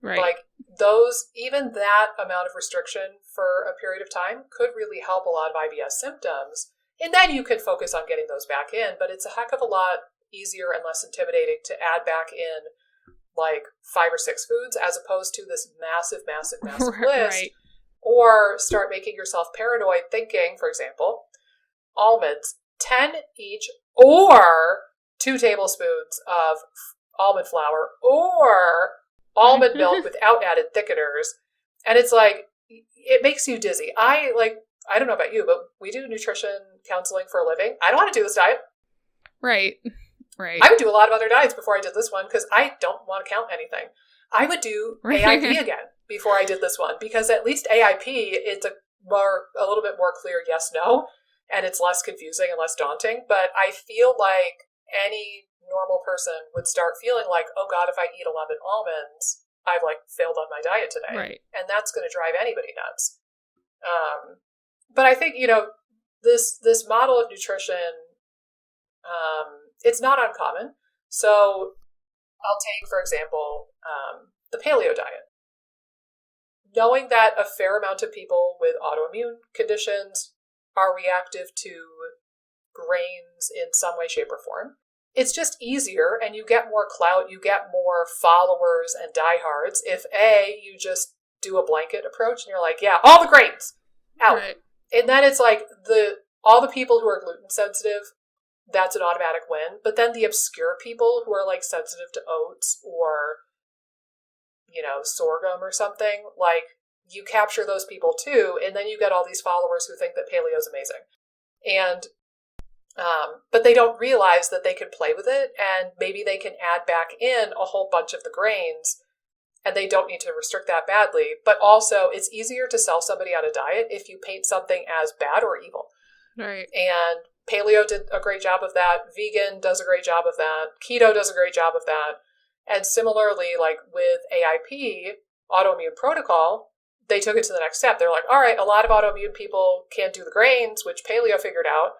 Speaker 2: Right.
Speaker 1: Like, those, even that amount of restriction for a period of time could really help a lot of IBS symptoms. And then you can focus on getting those back in, but it's a heck of a lot easier and less intimidating to add back in, like, 5 or 6 foods as opposed to this massive list.
Speaker 2: Right.
Speaker 1: Or start making yourself paranoid thinking, for example, almonds, 10 each, or 2 tablespoons of almond flour, or almond milk without added thickeners. And it's like, it makes you dizzy. I don't know about you, but we do nutrition counseling for a living. I don't want to do this diet.
Speaker 2: Right.
Speaker 1: I would do a lot of other diets before I did this one because I don't want to count anything. I would do AIP again before I did this one, because at least AIP, it's a little bit more clear yes, no, and it's less confusing and less daunting. But I feel like any normal person would start feeling like, oh God, if I eat 11 almonds, I've, like, failed on my diet today.
Speaker 2: Right.
Speaker 1: And that's going to drive anybody nuts. But I think, you know, this model of nutrition, it's not uncommon. So I'll take, for example, the paleo diet. Knowing that a fair amount of people with autoimmune conditions are reactive to grains in some way, shape, or form, it's just easier, and you get more clout, you get more followers and diehards if you just do a blanket approach and you're like, all the grains out. Right. And then it's like all the people who are gluten sensitive, that's an automatic win. But then the obscure people who are, like, sensitive to oats or, you know, sorghum or something, like, you capture those people too, and then you get all these followers who think that paleo is amazing. And but they don't realize that they can play with it, and maybe they can add back in a whole bunch of the grains, and they don't need to restrict that badly. But also, it's easier to sell somebody on a diet if you paint something as bad or evil.
Speaker 2: Right.
Speaker 1: And paleo did a great job of that. Vegan does a great job of that. Keto does a great job of that. And similarly, like with AIP, autoimmune protocol, they took it to the next step. They're like, all right, a lot of autoimmune people can't do the grains, which paleo figured out.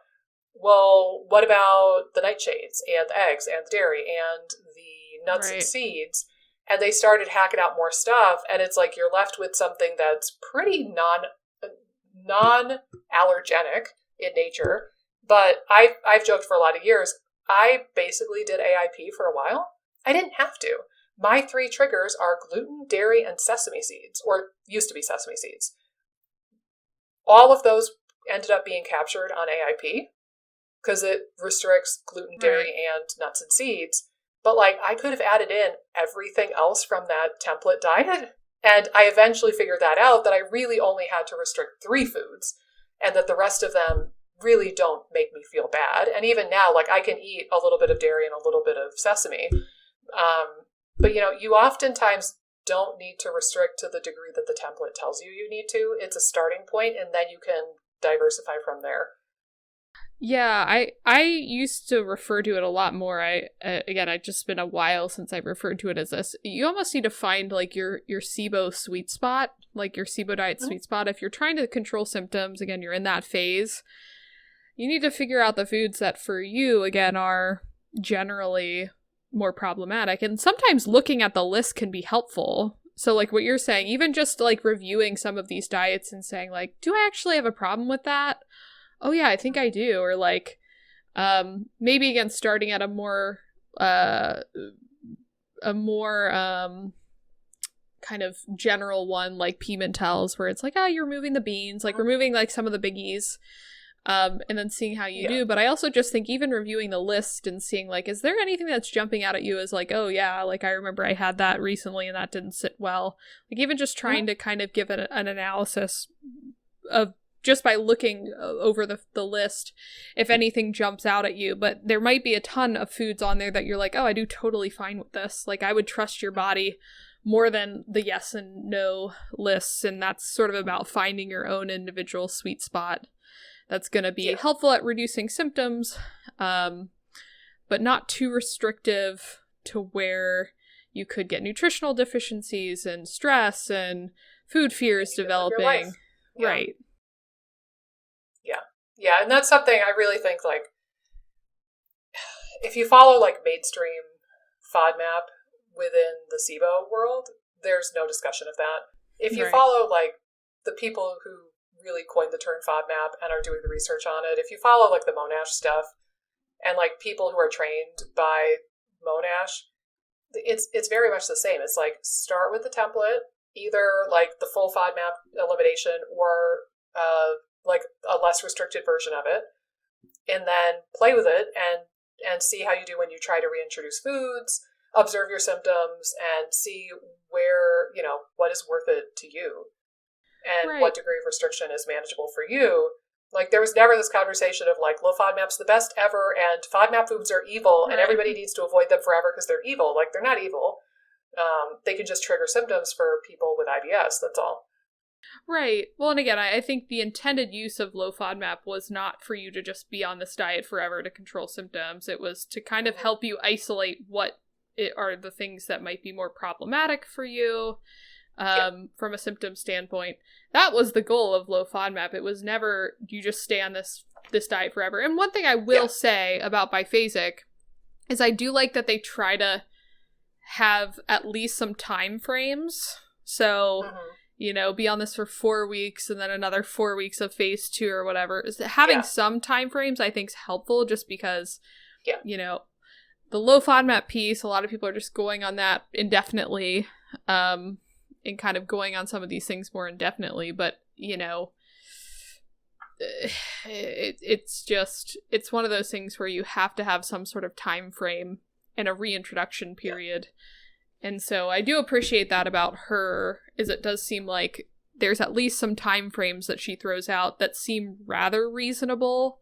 Speaker 1: Well, what about the nightshades and the eggs and the dairy and the nuts and seeds? And they started hacking out more stuff, and it's like you're left with something that's pretty non-allergenic in nature. But I've joked for a lot of years, I basically did AIP for a while. I didn't have to. My 3 triggers are gluten, dairy, and sesame seeds, or used to be sesame seeds. All of those ended up being captured on AIP. because it restricts gluten, dairy, and nuts and seeds. But like, I could have added in everything else from that template diet. And I eventually figured that out, that I really only had to restrict 3 foods, and that the rest of them really don't make me feel bad. And even now, like, I can eat a little bit of dairy and a little bit of sesame. But, you know, you oftentimes don't need to restrict to the degree that the template tells you you need to. It's a starting point, and then you can diversify from there.
Speaker 2: Yeah, I used to refer to it a lot more. Again, it's just been a while since I've referred to it as this. You almost need to find like your SIBO sweet spot, like your SIBO diet sweet spot. If you're trying to control symptoms, again, you're in that phase, you need to figure out the foods that for you, again, are generally more problematic. And sometimes looking at the list can be helpful. So like what you're saying, even just like reviewing some of these diets and saying like, do I actually have a problem with that? Oh yeah, I think I do. Or like, maybe again, starting at a more kind of general one, like Pimentel's, where it's like, oh, you're removing the beans, like removing like some of the biggies, and then seeing how you do. But I also just think even reviewing the list and seeing like, is there anything that's jumping out at you as like, oh yeah, like I remember I had that recently and that didn't sit well. Like even just trying to kind of give an analysis of, just by looking over the list, if anything jumps out at you. But there might be a ton of foods on there that you're like, oh, I do totally fine with this. Like, I would trust your body more than the yes and no lists. And that's sort of about finding your own individual sweet spot that's going to be helpful at reducing symptoms, but not too restrictive to where you could get nutritional deficiencies and stress and food fears developing. Right.
Speaker 1: Yeah, and that's something I really think, like, if you follow, like, mainstream FODMAP within the SIBO world, there's no discussion of that. If you follow, like, the people who really coined the term FODMAP and are doing the research on it, if you follow, like, the Monash stuff, and, like, people who are trained by Monash, it's very much the same. It's, like, start with the template, either, like, the full FODMAP elimination or, like a less restricted version of it, and then play with it and see how you do when you try to reintroduce foods, observe your symptoms, and see where, you know, what is worth it to you and what degree of restriction is manageable for you. Like, there was never this conversation of like, low FODMAP's the best ever and FODMAP foods are evil and everybody needs to avoid them forever because they're evil. Like, they're not evil. They can just trigger symptoms for people with IBS, that's all.
Speaker 2: Right. Well, and again, I think the intended use of low FODMAP was not for you to just be on this diet forever to control symptoms. It was to kind of help you isolate what are the things that might be more problematic for you from a symptom standpoint. That was the goal of low FODMAP. It was never you just stay on this diet forever. And one thing I will say about Bi-Phasic is I do like that they try to have at least some time frames. So... you know, be on this for 4 weeks and then another 4 weeks of phase 2 or whatever. Having some time frames, I think, is helpful just because, you know, the low FODMAP piece, a lot of people are just going on that indefinitely and kind of going on some of these things more indefinitely. But, you know, it's one of those things where you have to have some sort of time frame and a reintroduction period. And so I do appreciate that about her, is it does seem like there's at least some time frames that she throws out that seem rather reasonable.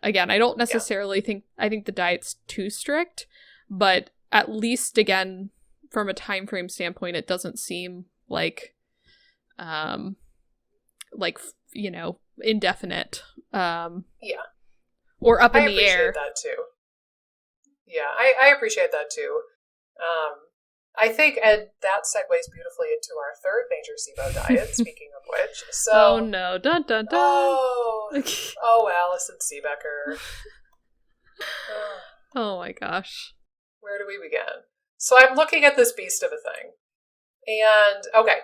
Speaker 2: Again, I don't necessarily think the diet's too strict, but at least, again, from a time frame standpoint, it doesn't seem like, you know, indefinite. Or up in the air.
Speaker 1: I appreciate that too. Yeah, I appreciate that too. I think, and that segues beautifully into our third major SIBO diet, speaking of which. So,
Speaker 2: oh no, dun dun dun.
Speaker 1: Oh, Alison SieBecker.
Speaker 2: Oh my gosh.
Speaker 1: Where do we begin? So I'm looking at this beast of a thing. And, okay,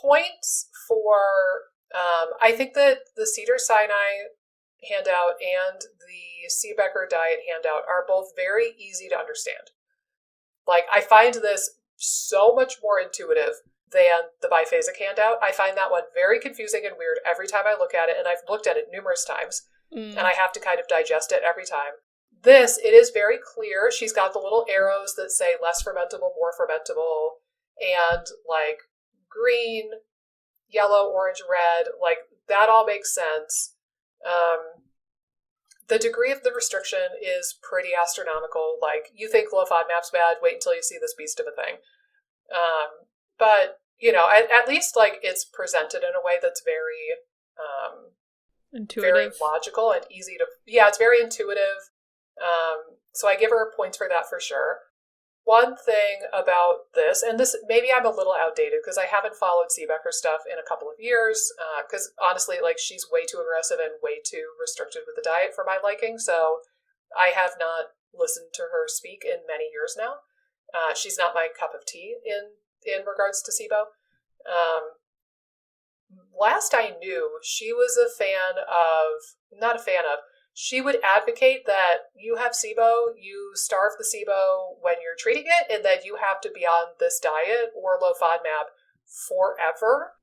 Speaker 1: points for, I think that the Cedar Sinai handout and the SieBecker diet handout are both very easy to understand. Like, I find this so much more intuitive than the Bi-Phasic handout. I find that one very confusing and weird every time I look at it, and I've looked at it numerous times. and I have to kind of digest it every time. This, it is very clear. She's got the little arrows that say less fermentable, more fermentable, and like green, yellow, orange, red, like that all makes sense. The degree of the restriction is pretty astronomical. Like, you think low FODMAP's bad, wait until you see this beast of a thing. But, you know, at least like it's presented in a way that's very
Speaker 2: intuitive,
Speaker 1: very logical and easy to, it's very intuitive. So I give her points for that for sure. One thing about this, and this, maybe I'm a little outdated because I haven't followed SieBecker stuff in a couple of years, because honestly, like, she's way too aggressive and way too restricted with the diet for my liking, so I have not listened to her speak in many years now. She's not my cup of tea in regards to SIBO. Last I knew, she was she would advocate that you have SIBO, you starve the SIBO when you're treating it, and that you have to be on this diet or low FODMAP forever,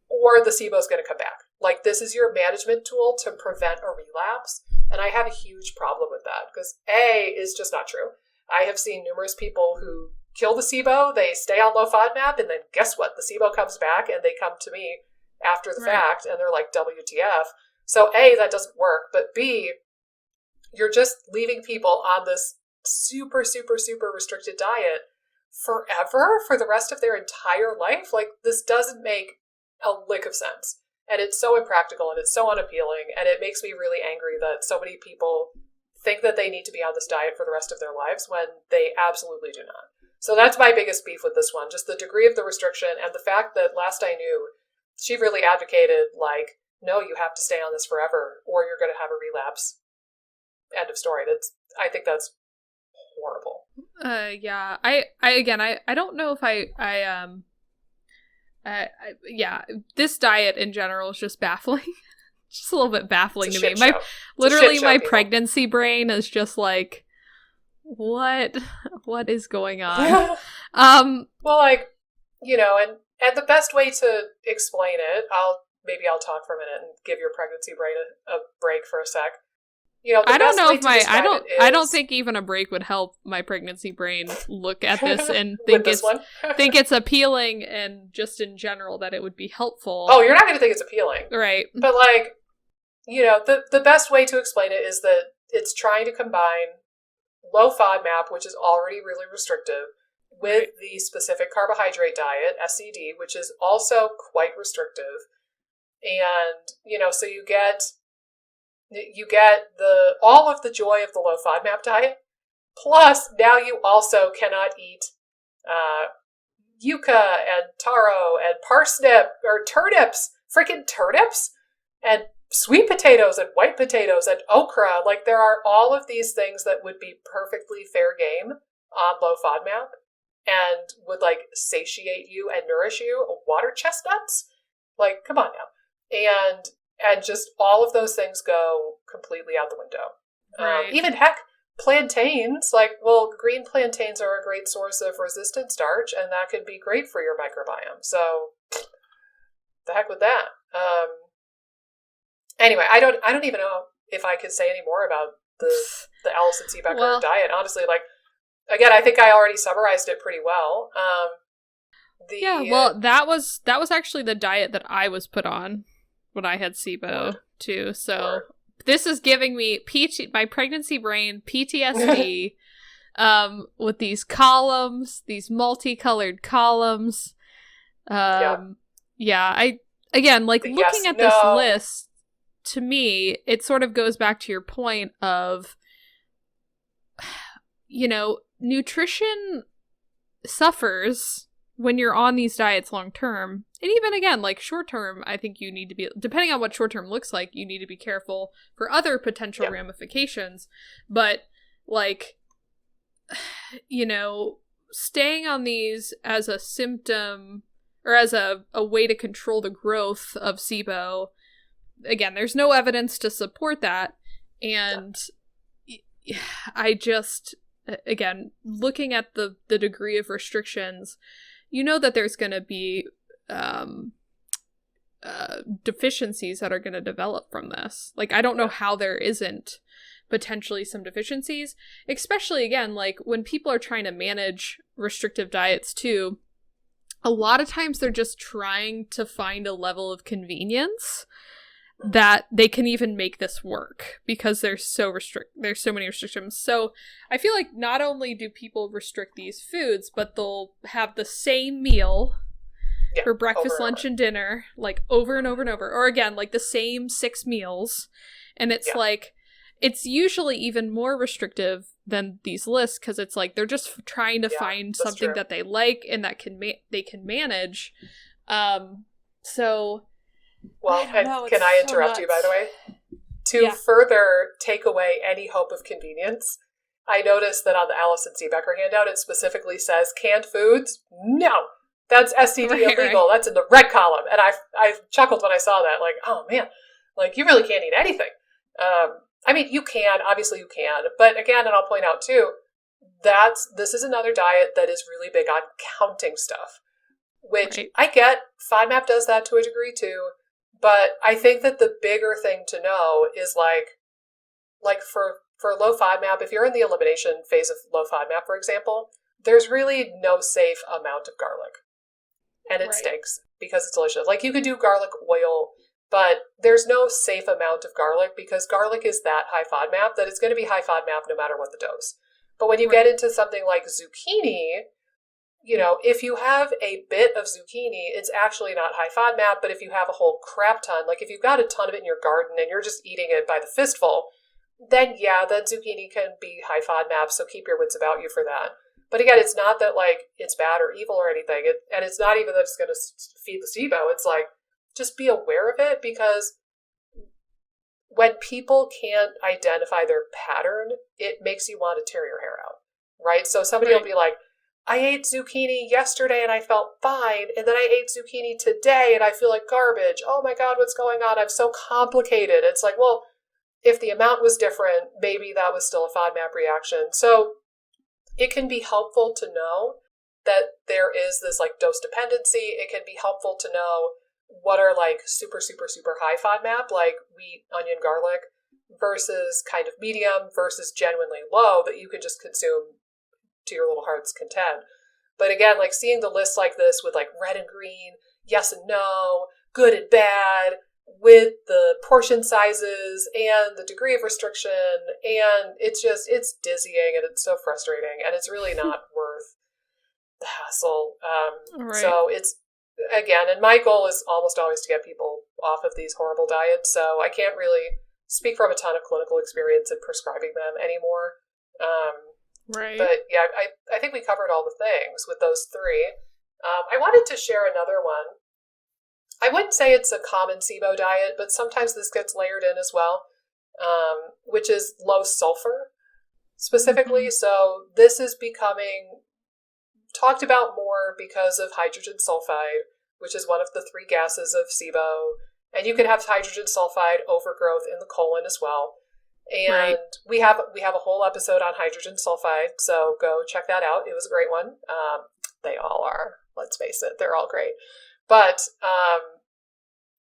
Speaker 1: or the SIBO is going to come back. Like, this is your management tool to prevent a relapse, and I have a huge problem with that, because A, is just not true. I have seen numerous people who kill the SIBO, they stay on low FODMAP, and then guess what? The SIBO comes back, and they come to me after the fact, and they're like, WTF. So A, that doesn't work, but B, you're just leaving people on this super, super, super restricted diet forever for the rest of their entire life. Like, this doesn't make a lick of sense. And it's so impractical and it's so unappealing, and it makes me really angry that so many people think that they need to be on this diet for the rest of their lives when they absolutely do not. So that's my biggest beef with this one, just the degree of the restriction and the fact that last I knew, she really advocated, like, no, you have to stay on this forever or you're going to have a relapse. End of story. I think that's horrible.
Speaker 2: Yeah. I don't know if this diet in general is just baffling. Just a little bit baffling to me. My pregnancy brain is just like, what is going on?
Speaker 1: Well, like, you know, and the best way to explain it, I'll talk for a minute and give your pregnancy brain a break for a sec. You know, I
Speaker 2: don't think even a break would help my pregnancy brain look at this and think think it's appealing, and just in general that it would be helpful.
Speaker 1: Oh, you're not going to think it's appealing.
Speaker 2: Right.
Speaker 1: But, like, you know, the best way to explain it is that it's trying to combine low FODMAP, which is already really restrictive, with the specific carbohydrate diet, SCD, which is also quite restrictive. And, you know, so you get all of the joy of the low FODMAP diet, plus now you also cannot eat yucca and taro and parsnip or turnips, freaking turnips, and sweet potatoes and white potatoes and okra. Like, there are all of these things that would be perfectly fair game on low FODMAP and would, like, satiate you and nourish you. Water chestnuts? Like, come on now. And just all of those things go completely out the window. Right. Even, heck, plantains, like, well, green plantains are a great source of resistant starch, and that could be great for your microbiome. So, the heck with that. Anyway, I don't even know if I could say any more about the Alison SieBecker diet. Honestly, like, again, I think I already summarized it pretty well.
Speaker 2: That was actually the diet that I was put on when I had SIBO too. So this is giving me my pregnancy brain PTSD with these columns, these multicolored columns. Looking at this list, to me, it sort of goes back to your point of, you know, nutrition suffers when you're on these diets long term. And even, again, like, short term, I think you need to be, depending on what short term looks like, you need to be careful for other potential ramifications. But, like, you know, staying on these as a symptom or as a way to control the growth of SIBO, again, there's no evidence to support that. And I just, again, looking at the degree of restrictions, you know that there's going to be deficiencies that are going to develop from this. Like, I don't know how there isn't potentially some deficiencies, especially, again, like, when people are trying to manage restrictive diets too, a lot of times they're just trying to find a level of convenience that they can even make this work because there's so many restrictions. So I feel like not only do people restrict these foods, but they'll have the same meal for breakfast, lunch, and dinner, like, over and over and over. Or again, like, the same 6 meals. And it's like, it's usually even more restrictive than these lists because it's like they're just trying to find something that they like and that they can manage. So...
Speaker 1: Well, can I interrupt you, by the way? To further take away any hope of convenience, I noticed that on the Allison SieBecker handout, it specifically says canned foods. No, that's SCD illegal. That's in the red column. And I chuckled when I saw that. Like, oh man, like, you really can't eat anything. I mean, you can, obviously you can. But again, and I'll point out too, this is another diet that is really big on counting stuff, which I get. FODMAP does that to a degree too. But I think that the bigger thing to know is like for low FODMAP, if you're in the elimination phase of low FODMAP, for example, there's really no safe amount of garlic. And it stinks because it's delicious. Like, you could do garlic oil, but there's no safe amount of garlic because garlic is that high FODMAP that it's going to be high FODMAP no matter what the dose. But when you get into something like zucchini, you know, if you have a bit of zucchini, it's actually not high FODMAP, but if you have a whole crap ton, like if you've got a ton of it in your garden and you're just eating it by the fistful, then that zucchini can be high FODMAP, so keep your wits about you for that. But again, it's not that, like, it's bad or evil or anything, and it's not even that it's going to feed the SIBO. It's like, just be aware of it, because when people can't identify their pattern, it makes you want to tear your hair out, right? So somebody will be like, I ate zucchini yesterday and I felt fine, and then I ate zucchini today and I feel like garbage. Oh my God, what's going on? I'm so complicated. It's like, well, if the amount was different, maybe that was still a FODMAP reaction. So it can be helpful to know that there is this, like, dose dependency. It can be helpful to know what are, like, super, super, super high FODMAP, like wheat, onion, garlic, versus kind of medium versus genuinely low that you can just consume to your little heart's content. But again, like, seeing the list like this with, like, red and green, yes and no, good and bad, with the portion sizes and the degree of restriction, and it's dizzying and it's so frustrating, and it's really not worth the hassle. So it's, again, and my goal is almost always to get people off of these horrible diets, so I can't really speak from a ton of clinical experience in prescribing them anymore. But yeah, I think we covered all the things with those 3. I wanted to share another one. I wouldn't say it's a common SIBO diet, but sometimes this gets layered in as well, which is low sulfur specifically. Mm-hmm. So this is becoming talked about more because of hydrogen sulfide, which is one of the 3 gases of SIBO. And you can have hydrogen sulfide overgrowth in the colon as well. And we have a whole episode on hydrogen sulfide, so go check that out. It was a great one. They all are, let's face it, they're all great. But,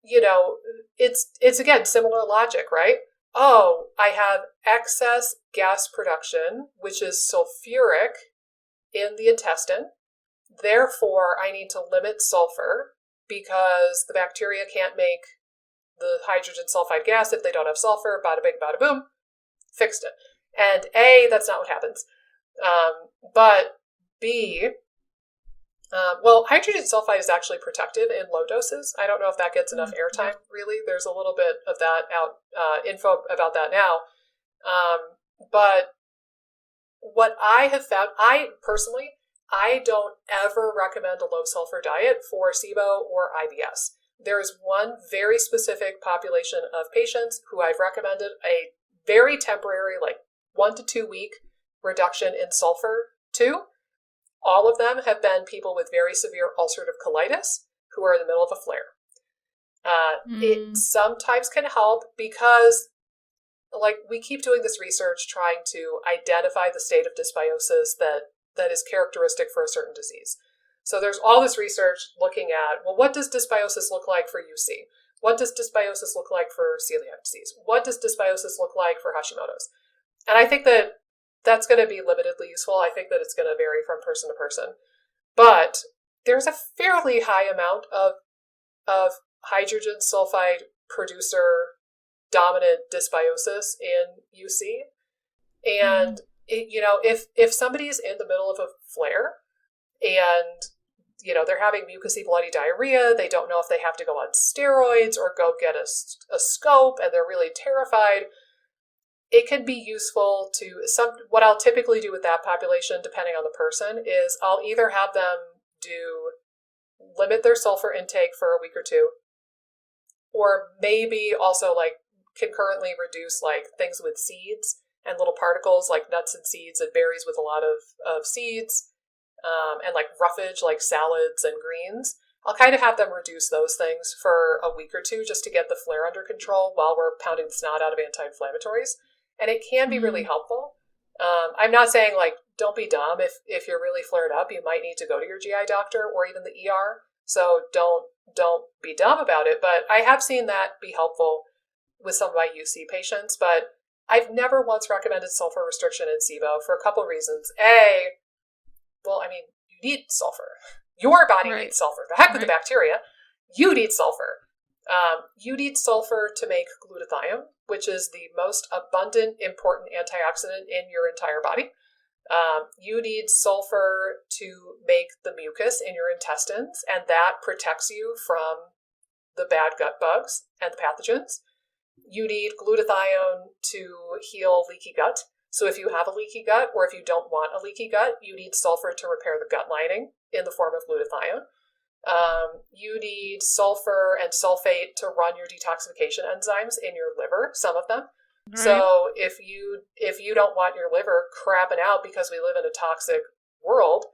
Speaker 1: you know, it's again, similar logic, right? Oh, I have excess gas production, which is sulfuric in the intestine. Therefore, I need to limit sulfur because the bacteria can't make the hydrogen sulfide gas if they don't have sulfur. Bada bing, bada boom. Fixed it. And A, that's not what happens. But B, well, hydrogen sulfide is actually protective in low doses. I don't know if that gets enough airtime, really. There's a little bit of that info about that now. But what I have found, I don't ever recommend a low sulfur diet for SIBO or IBS. There is one very specific population of patients who I've recommended a very temporary, like 1 to 2 week reduction in sulfur to. All of them have been people with very severe ulcerative colitis who are in the middle of a flare. It sometimes can help because, like, we keep doing this research trying to identify the state of dysbiosis that is characteristic for a certain disease. So there's all this research looking at, well, what does dysbiosis look like for UC? What does dysbiosis look like for celiac disease? What does dysbiosis look like for Hashimoto's? And I think that that's going to be limitedly useful. I think that it's going to vary from person to person. But there's a fairly high amount of hydrogen sulfide producer dominant dysbiosis in UC. And, if somebody's in the middle of a flare and, they're having mucousy bloody diarrhea, they don't know if they have to go on steroids or go get a scope, and they're really terrified, it can be useful to what I'll typically do with that population, depending on the person, is I'll either have them limit their sulfur intake for a week or two, or maybe also like concurrently reduce like things with seeds and little particles like nuts and seeds and berries with a lot of seeds, and like roughage like salads and greens. I'll kind of have them reduce those things for a week or two just to get the flare under control while we're pounding the snot out of anti-inflammatories. And it can be really helpful. I'm not saying like, don't be dumb. If you're really flared up, you might need to go to your GI doctor or even the ER. So don't be dumb about it. But I have seen that be helpful with some of my UC patients. But I've never once recommended sulfur restriction in SIBO for a couple of reasons. You need sulfur. Your body needs sulfur. The heck with the bacteria. You need sulfur. You need sulfur to make glutathione, which is the most abundant, important antioxidant in your entire body. You need sulfur to make the mucus in your intestines, and that protects you from the bad gut bugs and the pathogens. You need glutathione to heal leaky gut. So if you have a leaky gut, or if you don't want a leaky gut, you need sulfur to repair the gut lining in the form of glutathione. You need sulfur and sulfate to run your detoxification enzymes in your liver, some of them. Right. So if you don't want your liver crapping out because we live in a toxic world,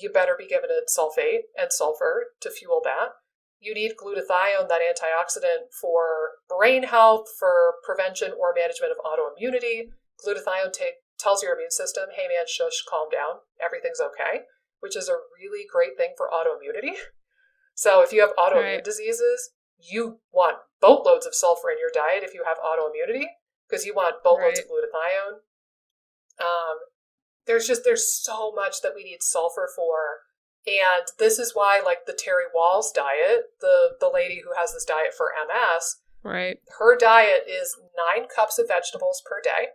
Speaker 1: you better be giving it sulfate and sulfur to fuel that. You need glutathione, that antioxidant, for brain health, for prevention or management of autoimmunity. Glutathione tells your immune system, hey man, shush, calm down, everything's okay, which is a really great thing for autoimmunity. So if you have autoimmune diseases, you want boatloads of sulfur in your diet if you have autoimmunity, because you want boatloads of glutathione. There's so much that we need sulfur for. And this is why, like the Terry Wall's diet, the lady who has this diet for MS, her diet is 9 cups of vegetables per day.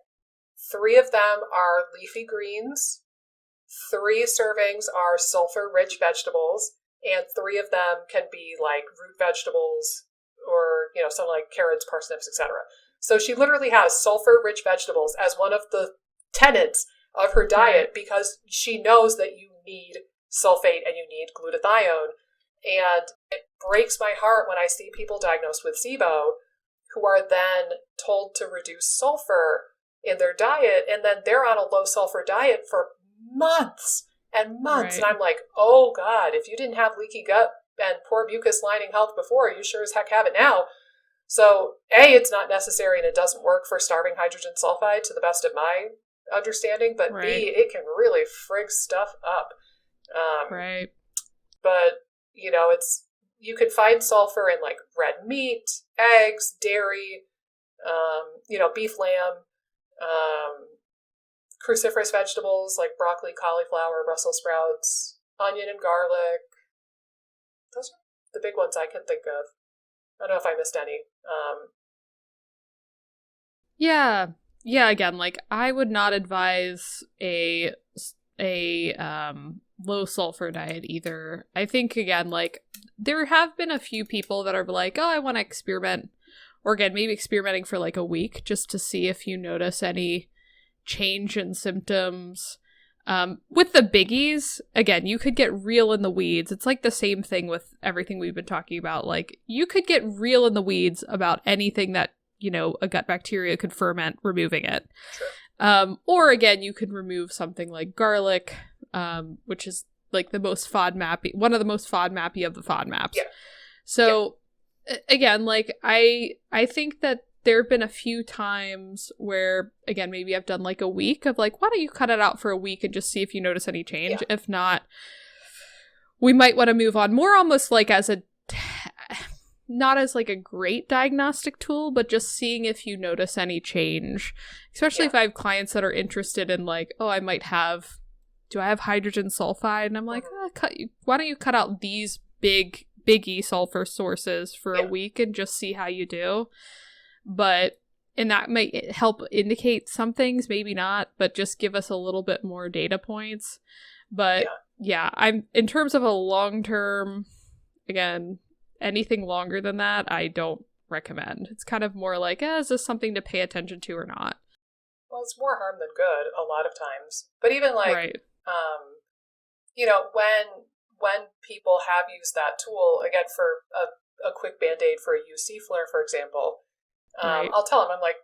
Speaker 1: 3 of them are leafy greens. 3 servings are sulfur-rich vegetables. And 3 of them can be like root vegetables or, something like carrots, parsnips, etc. So she literally has sulfur-rich vegetables as one of the tenets of her diet because she knows that you need sulfate and you need glutathione. And it breaks my heart when I see people diagnosed with SIBO who are then told to reduce sulfur in their diet, and then they're on a low sulfur diet for months and months. And I'm like, oh God, if you didn't have leaky gut and poor mucus lining health before, you sure as heck have it now. So A, it's not necessary and it doesn't work for starving hydrogen sulfide to the best of my understanding, but B, it can really frig stuff up. But, you can find sulfur in like red meat, eggs, dairy, beef, lamb, cruciferous vegetables like broccoli, cauliflower, Brussels sprouts, onion and garlic. Those are the big ones I can think of. I don't know if I missed any.
Speaker 2: Yeah, again, like I would not advise a low sulfur diet either. I think again, like there have been a few people that are like, oh, I want to experiment, or again, maybe experimenting for like a week just to see if you notice any change in symptoms. With the biggies, again, you could get real in the weeds. It's like the same thing with everything we've been talking about. Like you could get real in the weeds about anything that, a gut bacteria could ferment, removing it. Sure. Or again, you could remove something like garlic, which is like one of the most FODMAPy of the FODMAPs. Yeah. So again, like I think that there have been a few times where, again, maybe I've done like a week of like, why don't you cut it out for a week and just see if you notice any change? Yeah. If not, we might want to move on more almost like as a not as like a great diagnostic tool, but just seeing if you notice any change, especially if I have clients that are interested in like, oh, do I have hydrogen sulfide? And I'm like, why don't you cut out these biggie sulfur sources for a week and just see how you do? And that might help indicate some things, maybe not, but just give us a little bit more data points. But I'm in terms of a long-term, again, anything longer than that, I don't recommend. It's kind of more like, is this something to pay attention to or not?
Speaker 1: Well, it's more harm than good a lot of times. But even like, when people have used that tool, again, for a quick Band-Aid for a UC flare, for example, I'll tell them, I'm like,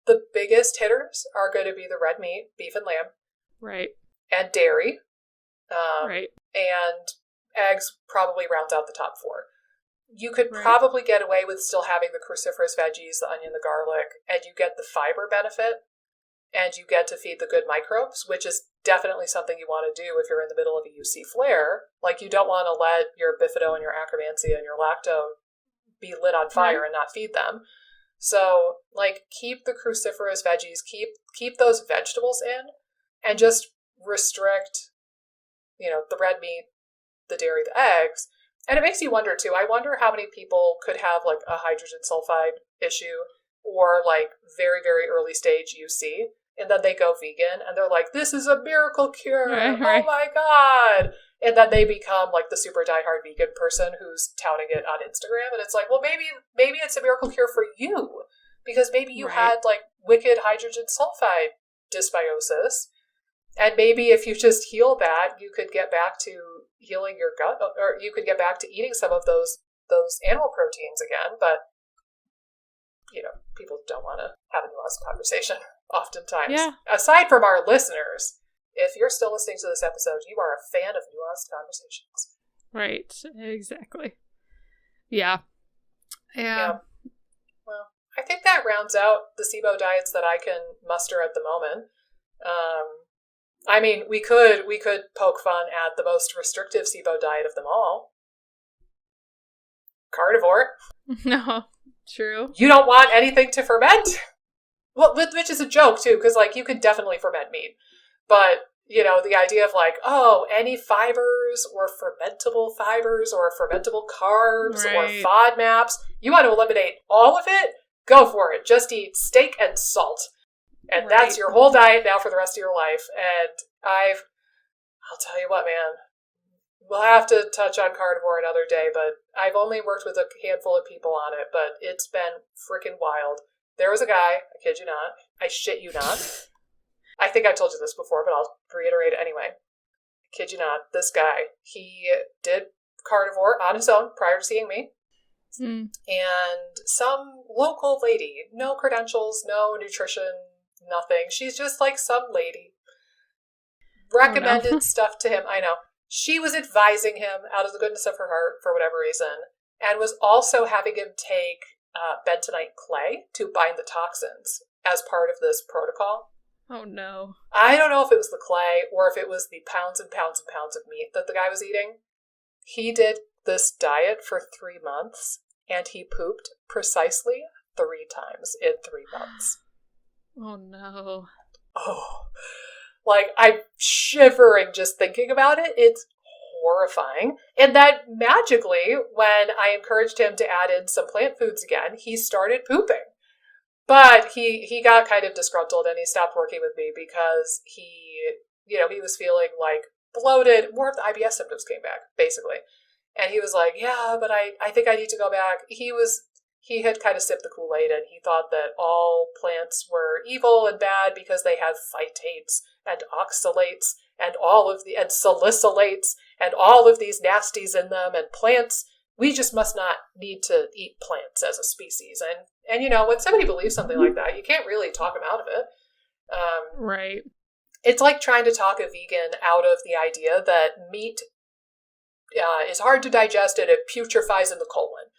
Speaker 1: the biggest hitters are going to be the red meat, beef and lamb.
Speaker 2: Right.
Speaker 1: And dairy. And eggs probably rounds out the top 4. You could probably get away with still having the cruciferous veggies, the onion, the garlic, and you get the fiber benefit, and you get to feed the good microbes, which is definitely something you want to do if you're in the middle of a UC flare. Like, you don't want to let your bifido and your akkermansia and your lacto be lit on fire and not feed them. So, like, keep the cruciferous veggies, keep those vegetables in, and just restrict, the red meat, the dairy, the eggs. And it makes you wonder, too. I wonder how many people could have, like, a hydrogen sulfide issue or, like, very, very early stage UC, and then they go vegan, and they're like, this is a miracle cure! Oh, my God! And then they become, like, the super diehard vegan person who's touting it on Instagram, and it's like, well, maybe it's a miracle cure for you, because maybe you had, like, wicked hydrogen sulfide dysbiosis, and maybe if you just heal that, you could get back to healing your gut, or you could get back to eating some of those animal proteins again. But people don't want to have a nuanced conversation oftentimes. Aside from our listeners, if you're still listening to this episode, you are a fan of nuanced conversations.
Speaker 2: Right. Exactly. Yeah.
Speaker 1: Well, I think that rounds out the SIBO diets that I can muster at the moment. I mean, we could poke fun at the most restrictive SIBO diet of them all. Carnivore.
Speaker 2: No, true.
Speaker 1: You don't want anything to ferment? Well, which is a joke, too, because, like, you could definitely ferment meat. But, the idea of, like, any fibers or fermentable fibers or fermentable carbs or FODMAPs, you want to eliminate all of it? Go for it. Just eat steak and salt. And that's your whole diet now for the rest of your life. And I'll tell you what, man, we'll have to touch on carnivore another day, but I've only worked with a handful of people on it, but it's been freaking wild. There was a guy, I kid you not, I shit you not. I think I told you this before, but I'll reiterate it anyway. I kid you not, this guy, he did carnivore on his own prior to seeing me. And some local lady, no credentials, no nutrition, nothing. She's just like some lady. Recommended stuff to him. I know. She was advising him out of the goodness of her heart for whatever reason, and was also having him take bentonite clay to bind the toxins as part of this protocol.
Speaker 2: Oh no.
Speaker 1: I don't know if it was the clay or if it was the pounds and pounds and pounds of meat that the guy was eating. He did this diet for 3 months, and he pooped precisely 3 times in 3 months.
Speaker 2: Oh no.
Speaker 1: Oh, like, I'm shivering just thinking about it. It's horrifying. And that magically, when I encouraged him to add in some plant foods again, he started pooping. But he got kind of disgruntled and he stopped working with me because he was feeling like bloated. More of the IBS symptoms came back, basically. And he was like, yeah, but I think I need to go back. He had kind of sipped the Kool-Aid, and he thought that all plants were evil and bad because they had phytates and oxalates and and salicylates and all of these nasties in them, and plants, we just must not need to eat plants as a species. And when somebody believes something like that, you can't really talk them out of it.
Speaker 2: Right.
Speaker 1: It's like trying to talk a vegan out of the idea that meat is hard to digest and it putrefies in the colon.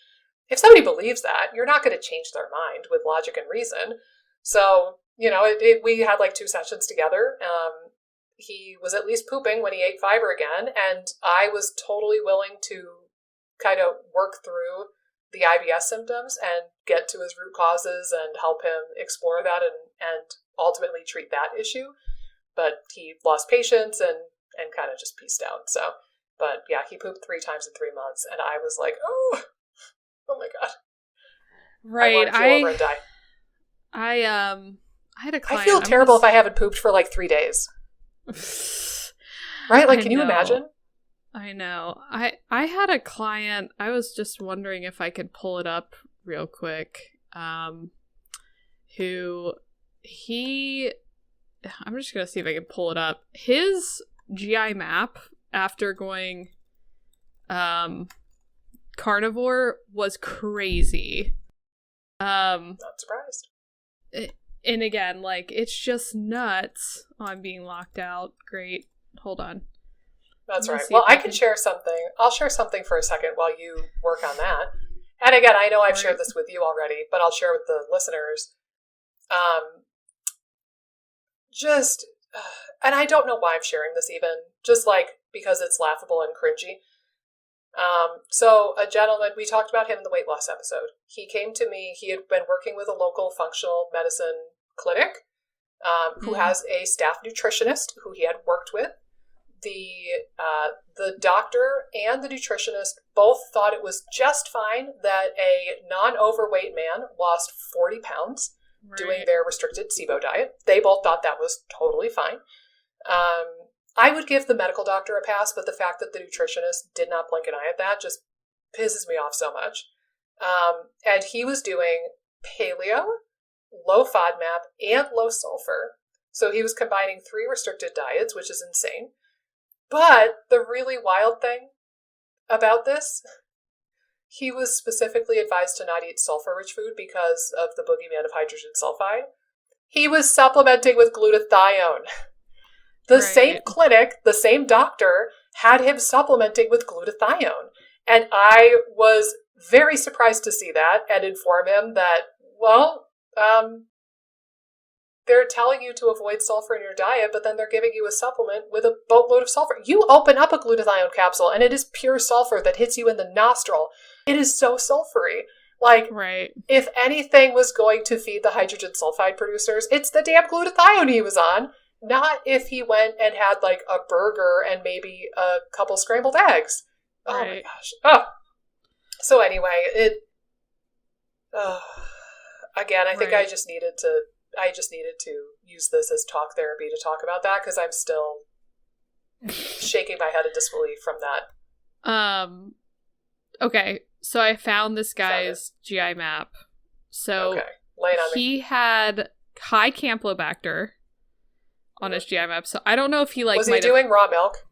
Speaker 1: If somebody believes that, you're not going to change their mind with logic and reason. So, we had like 2 sessions together. he was at least pooping when he ate fiber again, and I was totally willing to kind of work through the IBS symptoms and get to his root causes and help him explore that and ultimately treat that issue. But he lost patience and kind of just pieced out. So, but yeah, he pooped 3 times in 3 months, and I was like, oh my God.
Speaker 2: Right.
Speaker 1: I want to keel over and die.
Speaker 2: I had a client.
Speaker 1: I feel terrible if I haven't pooped for like 3 days. Right? Like, can you imagine?
Speaker 2: I know. I had a client, I was just wondering if I could pull it up real quick, I'm just going to see if I can pull it up. His GI map after going carnivore was crazy.
Speaker 1: Not surprised.
Speaker 2: And again, like, it's just nuts. Oh, I'm being locked out. Great. Hold on.
Speaker 1: That's right. Well, I can share something. I'll share something for a second while you work on that. And again, I know I've shared this with you already, but I'll share with the listeners. And I don't know why I'm sharing this even, just like because it's laughable and cringy. So a gentleman, we talked about him in the weight loss episode. He came to me, he had been working with a local functional medicine clinic, who has a staff nutritionist who he had worked with. The doctor and the nutritionist both thought it was just fine that a non-overweight man lost 40 pounds doing their restricted SIBO diet. They both thought that was totally fine. I would give the medical doctor a pass, but the fact that the nutritionist did not blink an eye at that just pisses me off so much. And he was doing paleo, low FODMAP, and low sulfur. So he was combining 3 restricted diets, which is insane. But the really wild thing about this, he was specifically advised to not eat sulfur-rich food because of the boogeyman of hydrogen sulfide. He was supplementing with glutathione. The same clinic, the same doctor, had him supplementing with glutathione. And I was very surprised to see that and inform him that, well, they're telling you to avoid sulfur in your diet, but then they're giving you a supplement with a boatload of sulfur. You open up a glutathione capsule, and it is pure sulfur that hits you in the nostril. It is so sulfury. Like, if anything was going to feed the hydrogen sulfide producers, it's the damn glutathione he was on. Not if he went and had, like, a burger and maybe a couple scrambled eggs. Oh, my gosh. Oh. So anyway, again, I think I just needed to use this as talk therapy to talk about that, because I'm still shaking my head in disbelief from that.
Speaker 2: Okay, so I found this guy's GI map. So he had high Campylobacter on his GI map. So I don't know if he
Speaker 1: was he doing raw milk?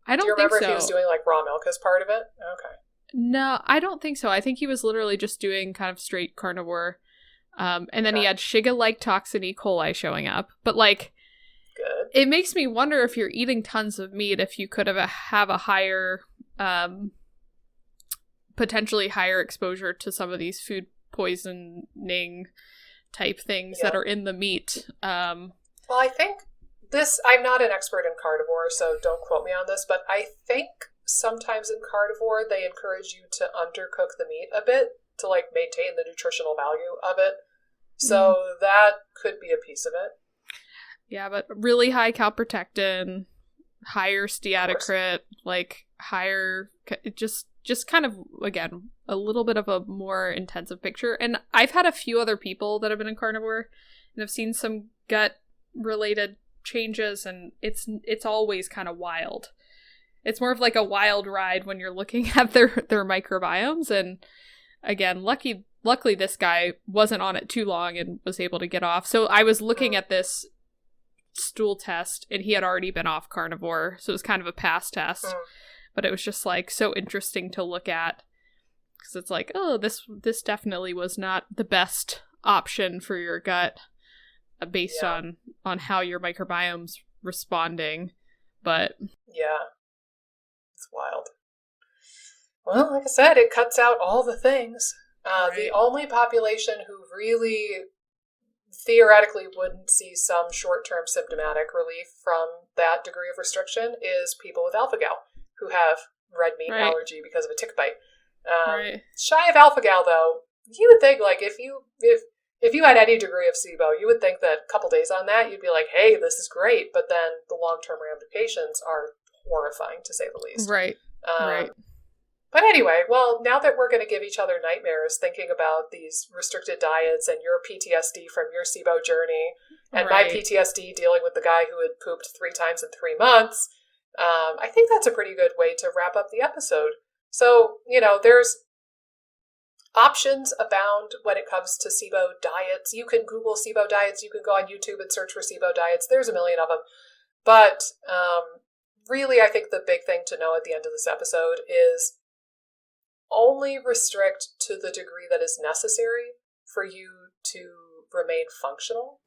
Speaker 2: I don't think so.
Speaker 1: Do you remember if he was doing like raw milk as part of it? Okay.
Speaker 2: No, I don't think so. I think he was literally just doing kind of straight carnivore. And then he had Shiga-like toxin E. coli showing up. But, like, it makes me wonder if you're eating tons of meat, if you could have a higher, potentially higher exposure to some of these food poisoning type things that are in the meat.
Speaker 1: Well, I think I'm not an expert in carnivore, so don't quote me on this, but I think sometimes in carnivore they encourage you to undercook the meat a bit to, like, maintain the nutritional value of it. So that could be a piece of it.
Speaker 2: Yeah, but really high calprotectin, higher steatocrit, like higher, just kind of, again, a little bit of a more intensive picture. And I've had a few other people that have been in carnivore and have seen some gut-related changes, and it's always kind of wild. It's more of like a wild ride when you're looking at their microbiomes. And again, luckily this guy wasn't on it too long and was able to get off. So I was looking at this stool test, and he had already been off carnivore, so it was kind of a pass test. But it was just, like, so interesting to look at, because it's like, oh, this definitely was not the best option for your gut, based on how your microbiome's responding. But
Speaker 1: yeah, it's wild. Well, like I said, it cuts out all the things. The only population who really theoretically wouldn't see some short-term symptomatic relief from that degree of restriction is people with alpha-gal who have red meat allergy because of a tick bite. Shy of alpha-gal, though, you would think, like, if you had any degree of SIBO, you would think that a couple days on that, you'd be like, hey, this is great. But then the long-term ramifications are horrifying, to say the least.
Speaker 2: Right.
Speaker 1: But anyway, well, now that we're going to give each other nightmares thinking about these restricted diets and your PTSD from your SIBO journey and my PTSD dealing with the guy who had pooped 3 times in 3 months, I think that's a pretty good way to wrap up the episode. So, there's options abound when it comes to SIBO diets. You can Google SIBO diets. You can go on YouTube and search for SIBO diets. There's a million of them. But really, I think the big thing to know at the end of this episode is only restrict to the degree that is necessary for you to remain functional.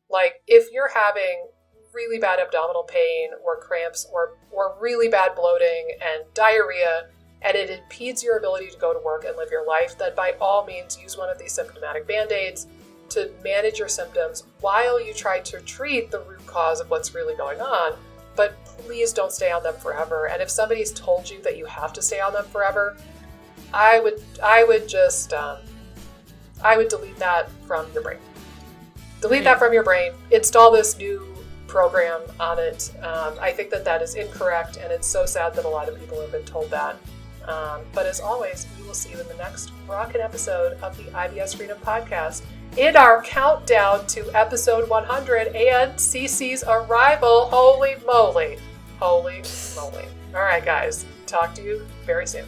Speaker 1: Like, if you're having really bad abdominal pain or cramps or really bad bloating and diarrhea, and it impedes your ability to go to work and live your life, then by all means use one of these symptomatic Band-Aids to manage your symptoms while you try to treat the root cause of what's really going on. But please don't stay on them forever. And if somebody's told you that you have to stay on them forever, I would delete that from your brain. Delete that from your brain. Install this new program on it. I think that is incorrect, and it's so sad that a lot of people have been told that. But as always, we will see you in the next rockin' episode of the IBS Freedom Podcast in our countdown to episode 100 and CC's arrival. Holy moly. Holy moly. All right, guys. Talk to you very soon.